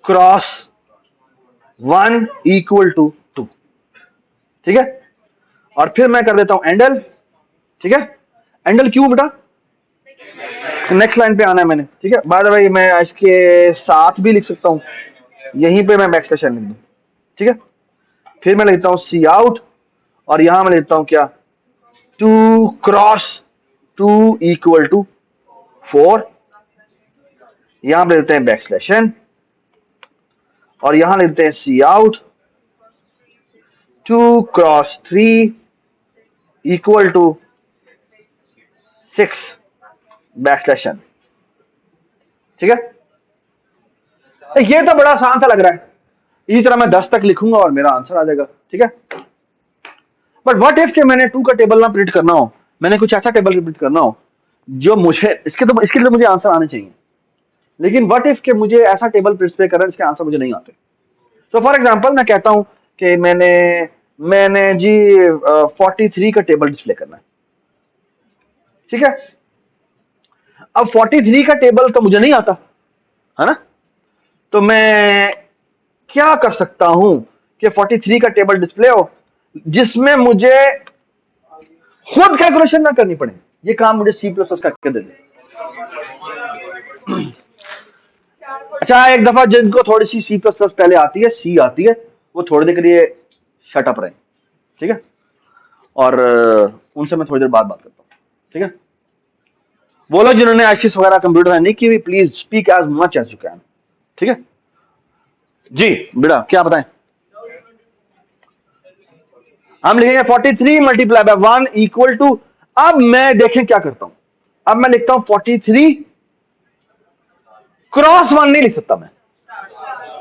क्रॉस 1 इक्वल टू 2। ठीक है, और फिर मैं कर देता हूं एंडल। ठीक है, एंडल क्यों बेटा? नेक्स्ट लाइन पे आना है मैंने। ठीक है, बाय द वे मैं इसके साथ भी लिख सकता हूं, यहीं पे मैं बैक स्लैश लिख दूं। ठीक है, फिर मैं लिखता हूं सी आउट, और यहां मैं लिखता हूं क्या? 2 क्रॉस 2 इक्वल टू 4। यहां पे लिखते हैं बैक स्लैश एन, और यहां लिखते हैं cout 2 cross 3 equal to 6 backslash n. ठीक है, ये तो बड़ा आसान सा लग रहा है। इसी तरह मैं 10 तक लिखूंगा और मेरा आंसर आ जाएगा। ठीक है, बट व्हाट इफ के मैंने 2 का टेबल ना प्रिंट करना हो, मैंने कुछ ऐसा टेबल प्रिंट करना हो जो मुझे इसके लिए मुझे आंसर आने चाहिए, लेकिन व्हाट इफ के मुझे ऐसा टेबल डिस्प्ले करना है जिसके आंसर मुझे नहीं आते। तो फॉर एग्जांपल मैं कहता हूं कि मैंने जी 43 का टेबल डिस्प्ले करना है। ठीक है, अब 43 का टेबल तो मुझे नहीं आता है ना, तो मैं क्या कर सकता हूं कि 43 का टेबल डिस्प्ले हो जिसमें मुझे खुद कैलकुलेशन ना करनी पड़े। ये काम मुझे सी प्लस प्लस करके दे दे। अच्छा, एक दफा जिनको थोड़ी सी सी प्लस प्लस पहले आती है, सी आती है, वो थोड़ी देर के लिए शट अप रहे। ठीक है, और उनसे मैं थोड़ी देर बाद बात करता हूँ। ठीक है, वो लोग जिन्होंने एक्सिस वगैरह कंप्यूटर नहीं की, please speak as much as you can. ठीक है जी बेटा, क्या बताएं? हम लिखेंगे 43 मल्टीप्लाई बाय 1 इक्वल टू, अब मैं देखें क्या करता हूं। अब मैं लिखता हूं 43 क्रॉस 1 नहीं लिख सकता मैं,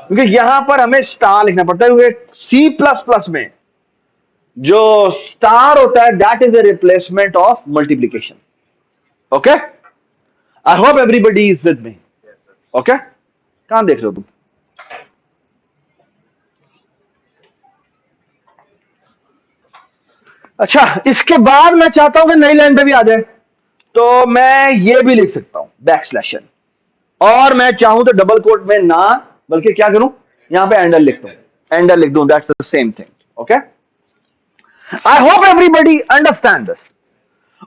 क्योंकि यहां पर हमें स्टार लिखना पड़ता है, क्योंकि सी प्लस प्लस में जो स्टार होता है that is a replacement of multiplication. Okay, I hope everybody is with me. Okay, कहां देख रहे हो तुम? अच्छा, इसके बाद मैं चाहता हूं कि नई लाइन पे भी आ जाए, तो मैं ये भी लिख सकता हूं बैक स्लैश एन, और मैं चाहूं तो डबल कोट में ना, बल्कि क्या करूं, यहां पे एंडल लिख दूं, एंडल लिख दूं, that's the same thing. Okay, I hope everybody understand this.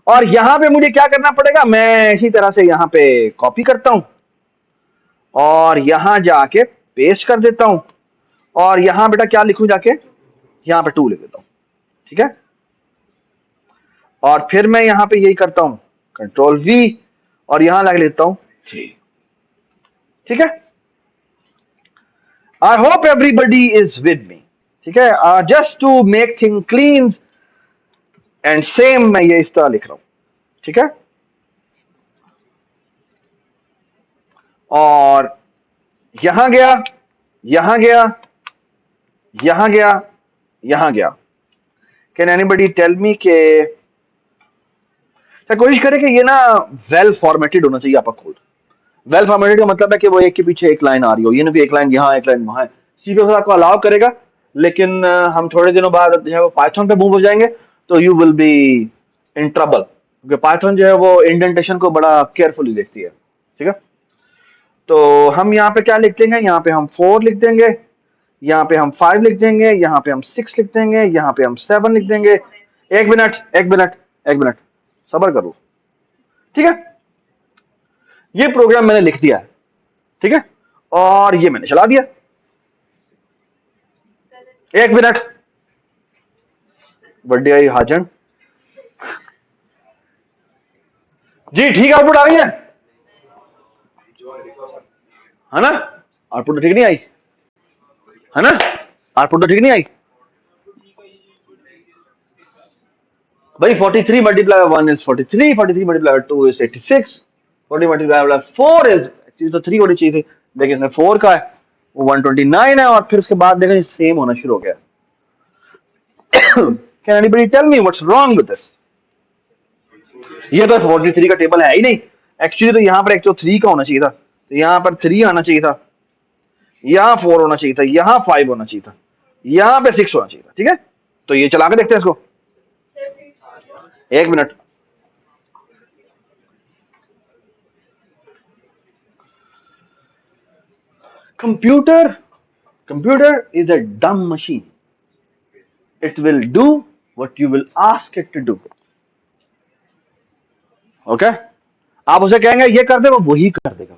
और यहां पे मुझे क्या करना पड़ेगा? मैं इसी तरह से यहां पे कॉपी करता हूं और यहां जाके पेस्ट कर देता हूं, और यहां बेटा क्या लिखूं जाके? यहां पे 2 लिख देता हूं। ठीक है, और फिर मैं यहां पे यही करता हूं, कंट्रोल वी, और यहां लग लेता हूं 3। ठीक है, I hope everybody is with me. ठीक है, just to make thing clean and same मैं ये इस तरह लिख रहा हूं। ठीक है, और यहां गया, यहां गया, यहां गया, यहां गया। कैन एनीबडी टेल मी के, कोशिश करें कि ये ना वेल फॉर्मेटेड होना चाहिए आपका कोड। वेल फॉर्मेटेड का मतलब है कि वो एक के पीछे एक लाइन आ रही हो, ये ना भी एक लाइन यहाँ एक लाइन वहां है। सी प्लस आपको अलाउ करेगा, लेकिन हम थोड़े दिनों बाद जो है वो पाइथन पे मूव हो जाएंगे, तो you will be in trouble, क्योंकि पाइथन जो है वो इंडेंटेशन को बड़ा केयरफुली देखती है। ठीक है, तो हम यहाँ पे क्या लिख देंगे? यहाँ पे हम 4 लिख देंगे, यहाँ पे हम 5 लिख देंगे, यहाँ पे हम 6 लिख देंगे, यहाँ पे हम 7 लिख देंगे। एक मिनट, एक मिनट, एक मिनट, सबर करो। ठीक है, ये प्रोग्राम मैंने लिख दिया है। ठीक है, और ये मैंने चला दिया। एक मिनट, बर्थडे आई हाजन जी, ठीक आउटपुट आ रही है ना? आउटपुट तो ठीक नहीं आई है ना? आउटपुट तो ठीक नहीं आई भाई। 43 multiply 1 is 43, 43 multiply 2 is 86, 40 multiply 4 is, actually तो 3 होनी चाहिए थी, लेकिन इसमें 4 का है, वो 129 है, और फिर उसके बाद देखें सेम होना शुरू हो गया। Can anybody tell me what's wrong with this? ये तो 43 का टेबल है ही नहीं, एक्चुअली तो यहाँ पर एक तो 3 का होना चाहिए था, तो यहाँ पर 3 आना चाहिए था, यहाँ 4 होना चाहिए था, यहाँ 5 होना चाहिए था, यहाँ पे 6 होना चाहिए था। ठीक है, तो ये चला के देखते हैं इसको, 1 मिनट। कंप्यूटर इज अ डम machine, it will do what you will ask it to do. Okay, आप उसे कहेंगे ये कर दे, वो वही कर देगा।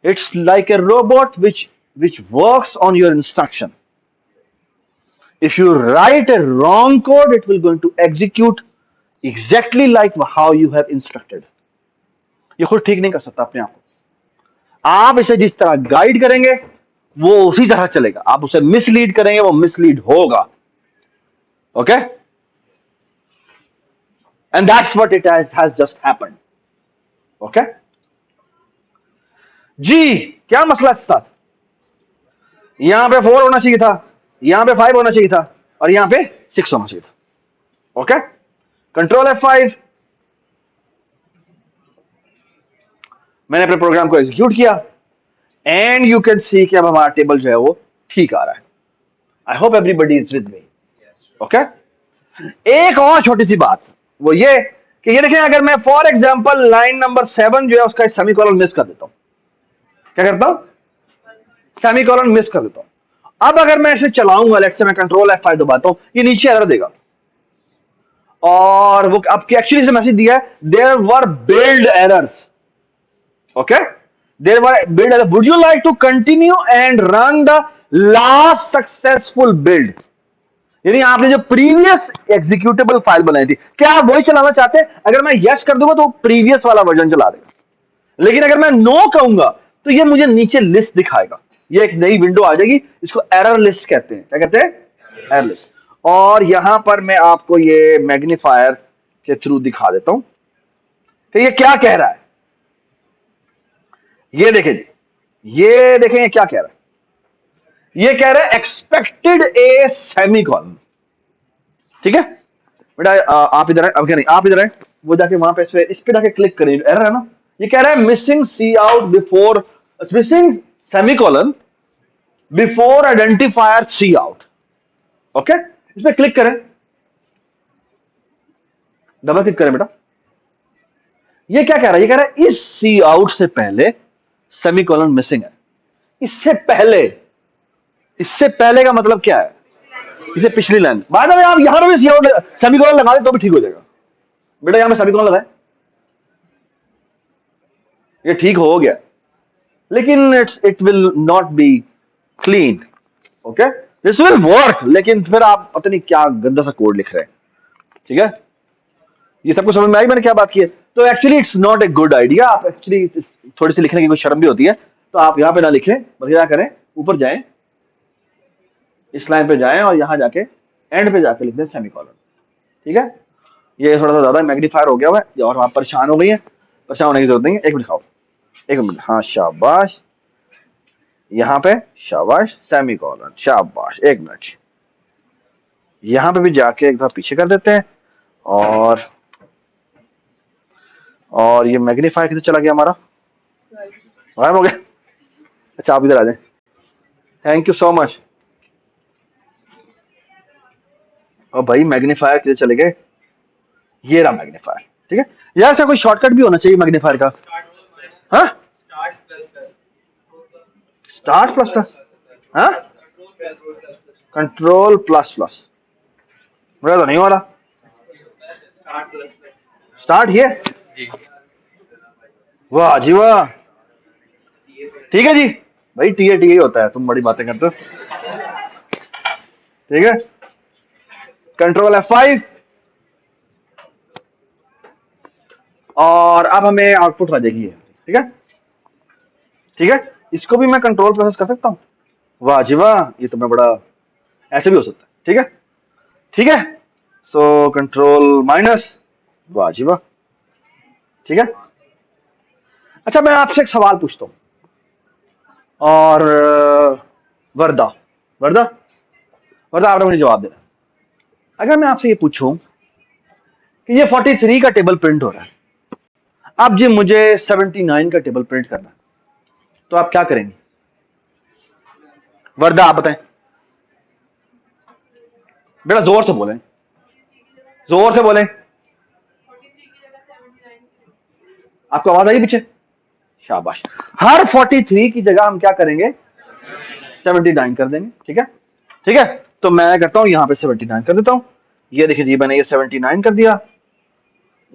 It's like a robot which works on your instruction. If you write a wrong code, it will going to execute exactly like how you have instructed. ये खुद ठीक नहीं कर सकता अपने आप को। आप इसे जिस तरह गाइड करेंगे वो उसी तरह चलेगा, आप उसे मिसलीड करेंगे वो मिसलीड होगा। Okay, and that's what it has just happened. Okay जी, क्या मसला था? यहां पे 4 होना चाहिए था, यहां पे 5 होना चाहिए था, और यहां पे 6 होना चाहिए था। ओके, कंट्रोल F5, मैंने अपने प्रोग्राम को एग्जीक्यूट किया, एंड यू कैन सी कि अब हमारा टेबल जो है वो ठीक आ रहा है। I hope everybody is with me. Okay, एक और छोटी सी बात, वो ये कि ये देखें, अगर मैं फॉर एग्जांपल लाइन नंबर 7 जो है उसका सेमीकोलन मिस कर देता हूं, क्या करता हूं? सेमीकोलन मिस कर देता हूं। अब अगर मैं इसे चलाऊंगा, लेट्स से मैं कंट्रोल F5 दबाता हूं, ये नीचे एरर देगा, और वो अब एक्चुअली से मैसेज दिया है, there were build errors. Okay, there were build error, would you like to continue and run the last successful build? यानी आपने जो प्रीवियस एग्जीक्यूटेबल फाइल बनाई थी, क्या आप वही चलाना चाहते हैं? अगर मैं यस कर दूंगा तो प्रीवियस वाला वर्जन चला देगा, लेकिन अगर मैं नो कहूंगा तो ये मुझे नीचे लिस्ट दिखाएगा, ये एक नई विंडो आ जाएगी, इसको एरर लिस्ट कहते हैं। क्या कहते हैं? Error list. और यहां पर मैं आपको ये मैग्नीफायर के थ्रू दिखा देता हूं कि ये क्या कह रहा है। ये देखें जी, ये देखें ये क्या कह रहा है। ये कह रहा है एक्सपेक्टेड ए सेमीकोलन। ठीक है बेटा, आप इधर है, अब क्या नहीं, आप इधर है, वो जाके वहां पे इस पे जाके क्लिक करें, एरर है ना, ये कह रहा है missing cout before, missing semicolon before identifier cout. Okay, इस पे क्लिक करें, डबल क्लिक करें बेटा। ये क्या कह रहा है? ये कह रहा है इस सी आउट से पहले सेमीकोलन मिसिंग है। इससे पहले, इससे पहले का मतलब क्या है? इसे पिछली लाइन। बाद में आप यहां पर भी सी आउट सेमीकोलन लगा दे तो भी ठीक हो जाएगा बेटा। यहां पे सेमीकोलन लगाए, ये ठीक हो गया, लेकिन it will not be clean. Okay, this will work, लेकिन फिर आप पता नहीं क्या गंदा सा कोड लिख रहे हैं। ठीक है, ये सबको समझ में आई मैंने क्या बात की है? तो actually it's not a good idea. आप एक्चुअली थोड़ी सी लिखने की कोई शर्म भी होती है, तो आप यहाँ पे ना लिखें, बल्कि क्या करें, ऊपर जाएं, इस लाइन पे जाएं और यहाँ जाके एंड पे जाके लिख दें सेमीकोलन। ठीक है, ये थोड़ा सा ज्यादा मैग्नीफायर हो गया हुआ है और आप परेशान हो गई है, परेशान होने की जरूरत नहीं है। एक मिनट खाओ, एक मिनट, हाँ शाबाश, यहाँ पे शाबाश, सेमीकोलन, शाबाश, एक मिनट, यहाँ पे भी जाके एक बार पीछे कर देते हैं, और ये मैग्नीफायर किधर चला गया हमारा? गायब हो गया। अच्छा आप इधर आ जाए, थैंक यू सो मच। और भाई मैग्नीफायर किधर चले गए? ये रहा मैग्नीफायर। ठीक है यार, इसका कोई शॉर्टकट भी होना चाहिए मैग्नीफायर का। हाँ, स्टार्ट प्लस प्लस, हाँ, कंट्रोल प्लस प्लस, मेरा तो नहीं हो रहा। स्टार्ट ये, वाह जी वाह, ठीक है जी भाई, टी होता है, तुम बड़ी बातें करते हो। ठीक है, कंट्रोल F5, और अब हमें आउटपुट आ जाएगी। ठीक है, ठीक है, इसको भी मैं कंट्रोल प्रोसेस कर सकता हूँ। वाह जी वाह, ये तो मैं बड़ा, ऐसे भी हो सकता है। ठीक है, ठीक है, सो कंट्रोल माइनस, वाह जी वाह। ठीक है, अच्छा मैं आपसे एक सवाल पूछता हूँ, और वर्दा, वर्दा, वर्दा आपने मुझे जवाब देना। अगर मैं आपसे ये पूछूं कि ये 43 का टेबल प्रिंट हो रहा है, अब जी मुझे 79 का टेबल प्रिंट करना है, तो आप क्या करेंगे? वर्दा आप बताएं, बेटा जोर से बोलें, जोर से बोलें। आपको आवाज आई पीछे? शाबाश। हर 43 की जगह हम क्या करेंगे? 79 कर देंगे। ठीक है, ठीक है। तो मैं करता हूं यहां पे 79 कर देता हूं। ये देखिए जी, मैंने ये 79 कर दिया,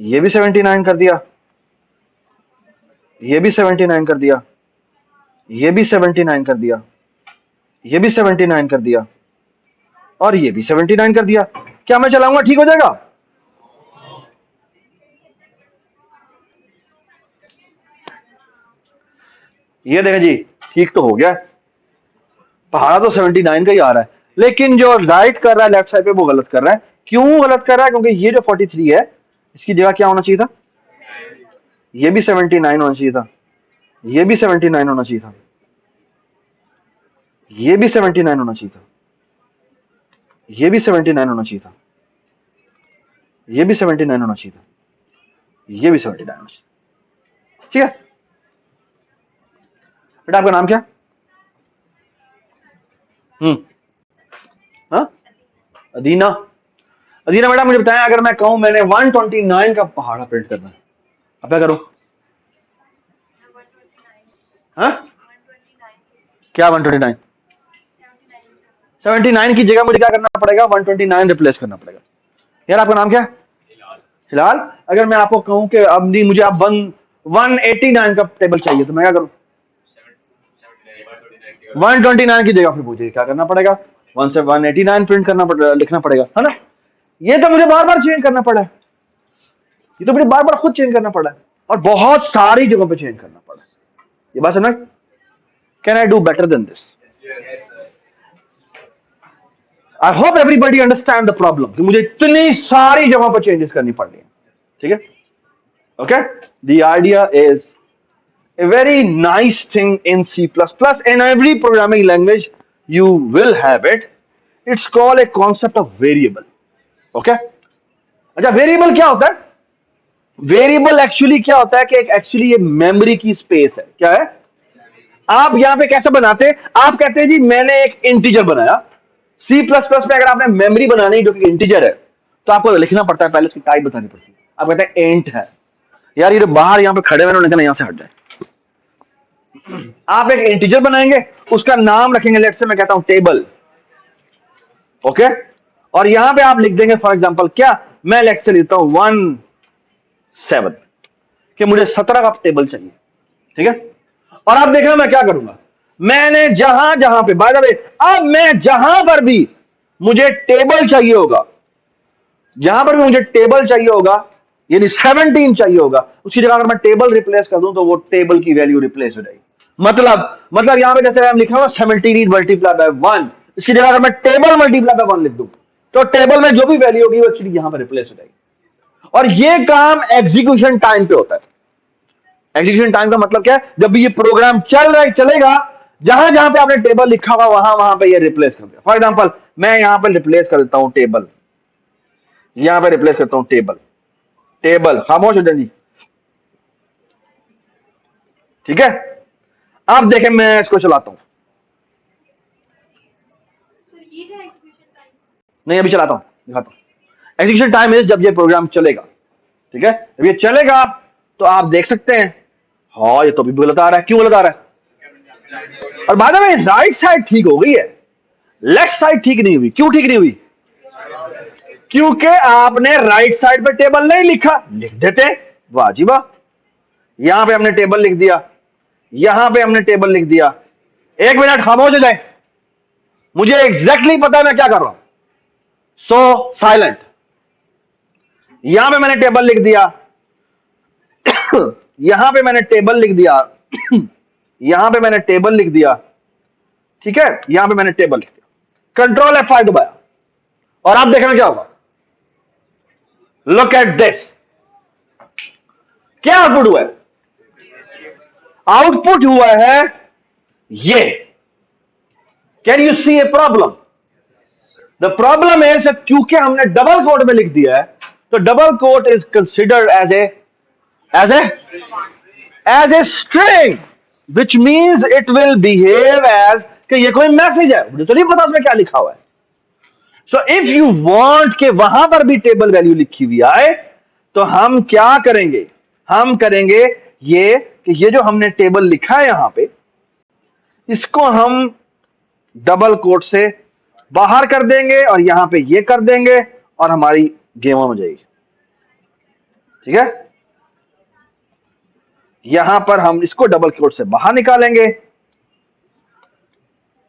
ये भी 79 कर दिया, ये भी 79 कर दिया, ये भी 79 कर दिया, ये भी 79 कर दिया, और ये भी 79 कर दिया। क्या मैं चलाऊंगा ठीक हो जाएगा? ये देखें जी, ठीक तो हो गया। पहाड़ा तो 79 का ही आ रहा है, लेकिन जो राइट कर रहा है लेफ्ट साइड पे वो गलत कर रहा है। क्यों गलत कर रहा है? क्योंकि ये जो 43 है इसकी जगह क्या होना चाहिए था? ये भी 79 होना चाहिए था, ये भी 79 होना चाहिए था, ये भी 79 होना चाहिए था, ये भी 79 होना चाहिए था, ये भी 79 होना चाहिए था, ये भी 79 होना चाहिए। ठीक है बेटा, आपका नाम क्या? हाँ, अदीना। अदीना बेटा मुझे बताएं, अगर मैं कहूं मैंने 129 का पहाड़ा प्रिंट करना है, अब क्या करूं? हाँ, क्या 129? 79 की जगह मुझे क्या करना पड़ेगा? 129 रिप्लेस करना पड़ेगा। यार आपका नाम क्या है? हिलाल। अगर मैं आपको कहूं कि अब नहीं, मुझे आप 189 का टेबल चाहिए, तो मैं क्या करूं? 129 की जगह फिर मुझे क्या करना पड़ेगा? 1 से 189 प्रिंट करना पड़ेगा, लिखना पड़ेगा, है ना? ये तो मुझे बार बार चेंज करना पड़ा है, ये तो मुझे बार बार खुद चेंज करना पड़ा है, और बहुत सारी जगहों पे चेंज करना पड़ा है। ये बात समझ? Can I do better than this? I hope everybody understand the problem कि मुझे इतनी सारी जगहों पर चेंजेस करनी पड़ रही है। ठीक है, okay. The idea is a very nice thing in C++. In every programming language you will have it. It's called a concept of variable. Okay? अच्छा, वेरिएबल क्या होता है? वेरिएबल एक्चुअली क्या होता है कि एक्चुअली ये मेमोरी की स्पेस है। क्या है? आप यहां पे कैसे बनाते हैं? आप कहते हैं जी मैंने एक इंटीजर बनाया। C++ में अगर आपने मेमोरी बनानी जो कि इंटीजर है, तो आपको लिखना पड़ता है, पहले उसकी टाइप बतानी पड़ती है। आप कहते हैं इंट है। यार ये तो बाहर यहां पे खड़े हुए उन्होंने कहना यहां से हट जाए। आप एक इंटीजर बनाएंगे, उसका नाम रखेंगे, लेट्स से मैं कहता हूं टेबल। ओके, और यहां पे आप लिख देंगे फॉर एग्जांपल क्या, मैं लेट्स से लिखता हूं 17 कि मुझे 17 का टेबल चाहिए। ठीक है, और आप देखना मैं क्या करूंगा, मैंने जहां जहां पे, बाय द वे, अब मैं जहां पर भी मुझे टेबल चाहिए होगा, जहां पर भी मुझे टेबल चाहिए होगा, यानी 17 चाहिए होगा, उसकी जगह अगर मैं टेबल रिप्लेस कर दूं तो वो टेबल की वैल्यू रिप्लेस हो जाएगी। मतलब यहां पे जैसे हम लिखा हुआ 17 मल्टीप्लाई बाय 1, इसकी जगह अगर मैं टेबल मल्टीप्लाई बाय 1 लिख दूं तो टेबल में जो भी वैल्यू होगी वो एक्चुअली यहां पर रिप्लेस हो जाएगी। और ये काम एग्जीक्यूशन टाइम पे होता है। एग्जीक्यूशन टाइम का मतलब क्या है? जब भी ये प्रोग्राम चल रहा है, चलेगा, जहां जहां पे आपने टेबल लिखा हुआ वहां वहां पे ये रिप्लेस कर दिया। फॉर एग्जांपल मैं यहां पर रिप्लेस कर देता हूं टेबल, यहां पे रिप्लेस करता हूं टेबल, टेबल खामोश हो जाए जी। ठीक है, अब देखें मैं इसको चलाता हूं, नहीं अभी चलाता हूं, दिखाता हूं। एग्जीक्यूशन टाइम इज जब ये प्रोग्राम चलेगा। ठीक है, जब ये चलेगा तो आप देख सकते हैं, हाँ ये तो भी गलत आ रहा है। क्यों गलत आ रहा है? और बाद में राइट साइड ठीक हो गई है, लेफ्ट साइड ठीक नहीं हुई। क्यों ठीक नहीं हुई? क्योंकि आपने राइट साइड पे टेबल नहीं लिखा। लिख देते, वाह जी वाह, यहां पे हमने टेबल लिख दिया, यहां पे हमने टेबल लिख दिया। एक मिनट खामोश हो जाए, मुझे एग्जैक्टली पता है मैं क्या कर रहा हूं, सो साइलेंट। यहां पे मैंने टेबल लिख दिया, यहां पे मैंने टेबल लिख दिया, यहां पे मैंने टेबल लिख दिया। ठीक है, यहां पे मैंने टेबल लिख दिया, कंट्रोल F5 दबाया, और आप देखना क्या होगा। लुक एट दिस, क्या आउटपुट हुआ है? आउटपुट हुआ है ये। Can you see a problem? The problem is क्योंकि हमने डबल कोट में लिख दिया है, तो double quote is considered as a as a string, which means it will behave as कि ये कोई मैसेज है, मुझे तो नहीं पता उसमें क्या लिखा हुआ है। सो इफ यू वांट के वहां पर भी टेबल वैल्यू लिखी हुई आए, तो हम क्या करेंगे, हम करेंगे ये कि ये जो हमने टेबल लिखा है यहां पे, इसको हम डबल कोट से बाहर कर देंगे और यहां पे ये कर देंगे और हमारी गेम हो जाएगी। ठीक है, यहां पर हम इसको डबल कोट से बाहर निकालेंगे,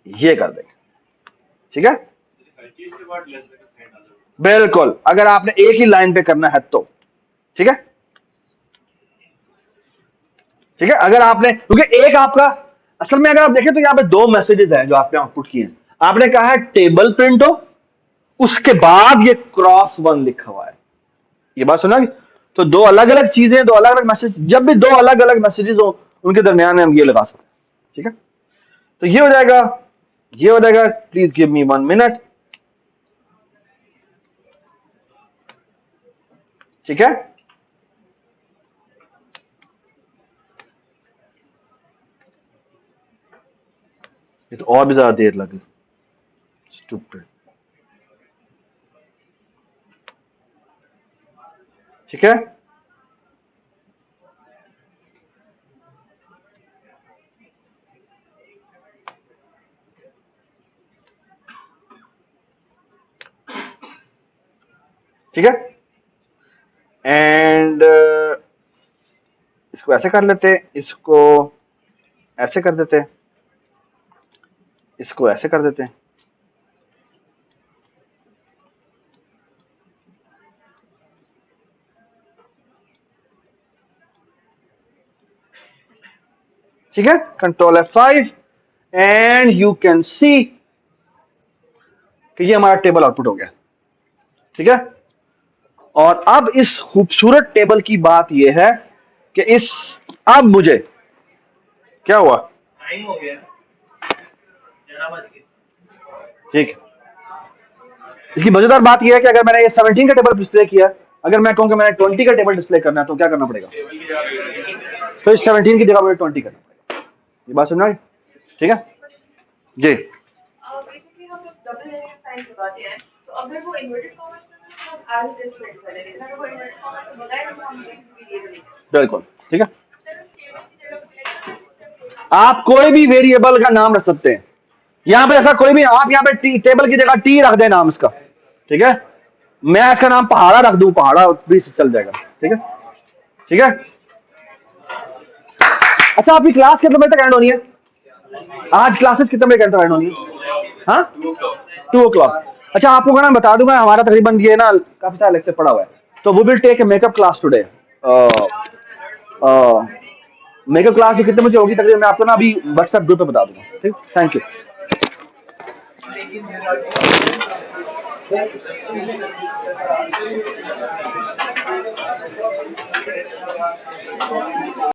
ये कर देंगे। ठीक है, बिल्कुल, अगर आपने एक ही लाइन पे करना है तो। ठीक है, ठीक है, अगर आपने, क्योंकि एक आपका, असल में अगर आप देखें तो यहां पे दो मैसेजेस हैं जो आपने आउटपुट किए हैं। आपने कहा है टेबल प्रिंट हो, उसके बाद ये क्रॉस वन लिखा हुआ है। ये बात सुना? तो दो अलग अलग चीजें, दो अलग अलग मैसेज, जब भी दो अलग अलग मैसेजेस हो उनके दरमियान में हम ये लगा सकते हैं। ठीक है, तो ये हो जाएगा, ये हो जाएगा। Please give me 1 minute. ठीक है, ये तो और भी ज्यादा देर लगी। स्टूपिड। ठीक है, ठीक है, एंड इसको ऐसे कर लेते, इसको ऐसे कर देते, इसको ऐसे कर देते हैं। ठीक है, control F5 and you can see कि ये हमारा टेबल आउटपुट हो गया। ठीक है, और अब इस खूबसूरत टेबल की बात यह है कि इस, अब मुझे क्या हुआ, टाइम हो गया, 11 बज गए। ठीक है, इसकी मजेदार बात यह है कि अगर मैंने ये 17 का टेबल डिस्प्ले किया, अगर मैं कहूं कि मैंने 20 का टेबल डिस्प्ले करना है तो क्या करना पड़ेगा? तो इस 17 की जगह मुझे 20 करना पड़ेगा। ये बात सुन रहे? ठीक है जी। बेसिकली हम जब डबल लेयर साइन लगाते हैं तो अगर वो इन्वर्टेड कॉमा से हम आर डिस्प्ले करें, लेकिन अगर वो इन्वर्टेड कॉमा से बगैर तो हम वेरिएबल। बिल्कुल, ठीक है, आप कोई भी वेरिएबल का नाम रख सकते हैं। यहां पे ऐसा कोई भी, आप यहां पे टेबल की जगह टी रख दें नाम इसका। ठीक है, मैं इसका नाम पहाड़ा रख दूं, पहाड़ा भी चल जाएगा। ठीक है, ठीक है। अच्छा, आपकी क्लास कितने बजे तक एंड होनी है? आज क्लासेस कितने बजे तक एंड होनी है? हाँ, 2 o'clock। अच्छा, आपको मैं बता दूंगा, हमारा तकरीबन ये ना काफी सारा लेक्चर पड़ा हुआ है, तो वो will take a makeup class today. Makeup class कितने बजे होगी तकरीबन, मैं आपको ना अभी व्हाट्सएप ग्रुप पे बता दूंगा। ठीक, थैंक यू।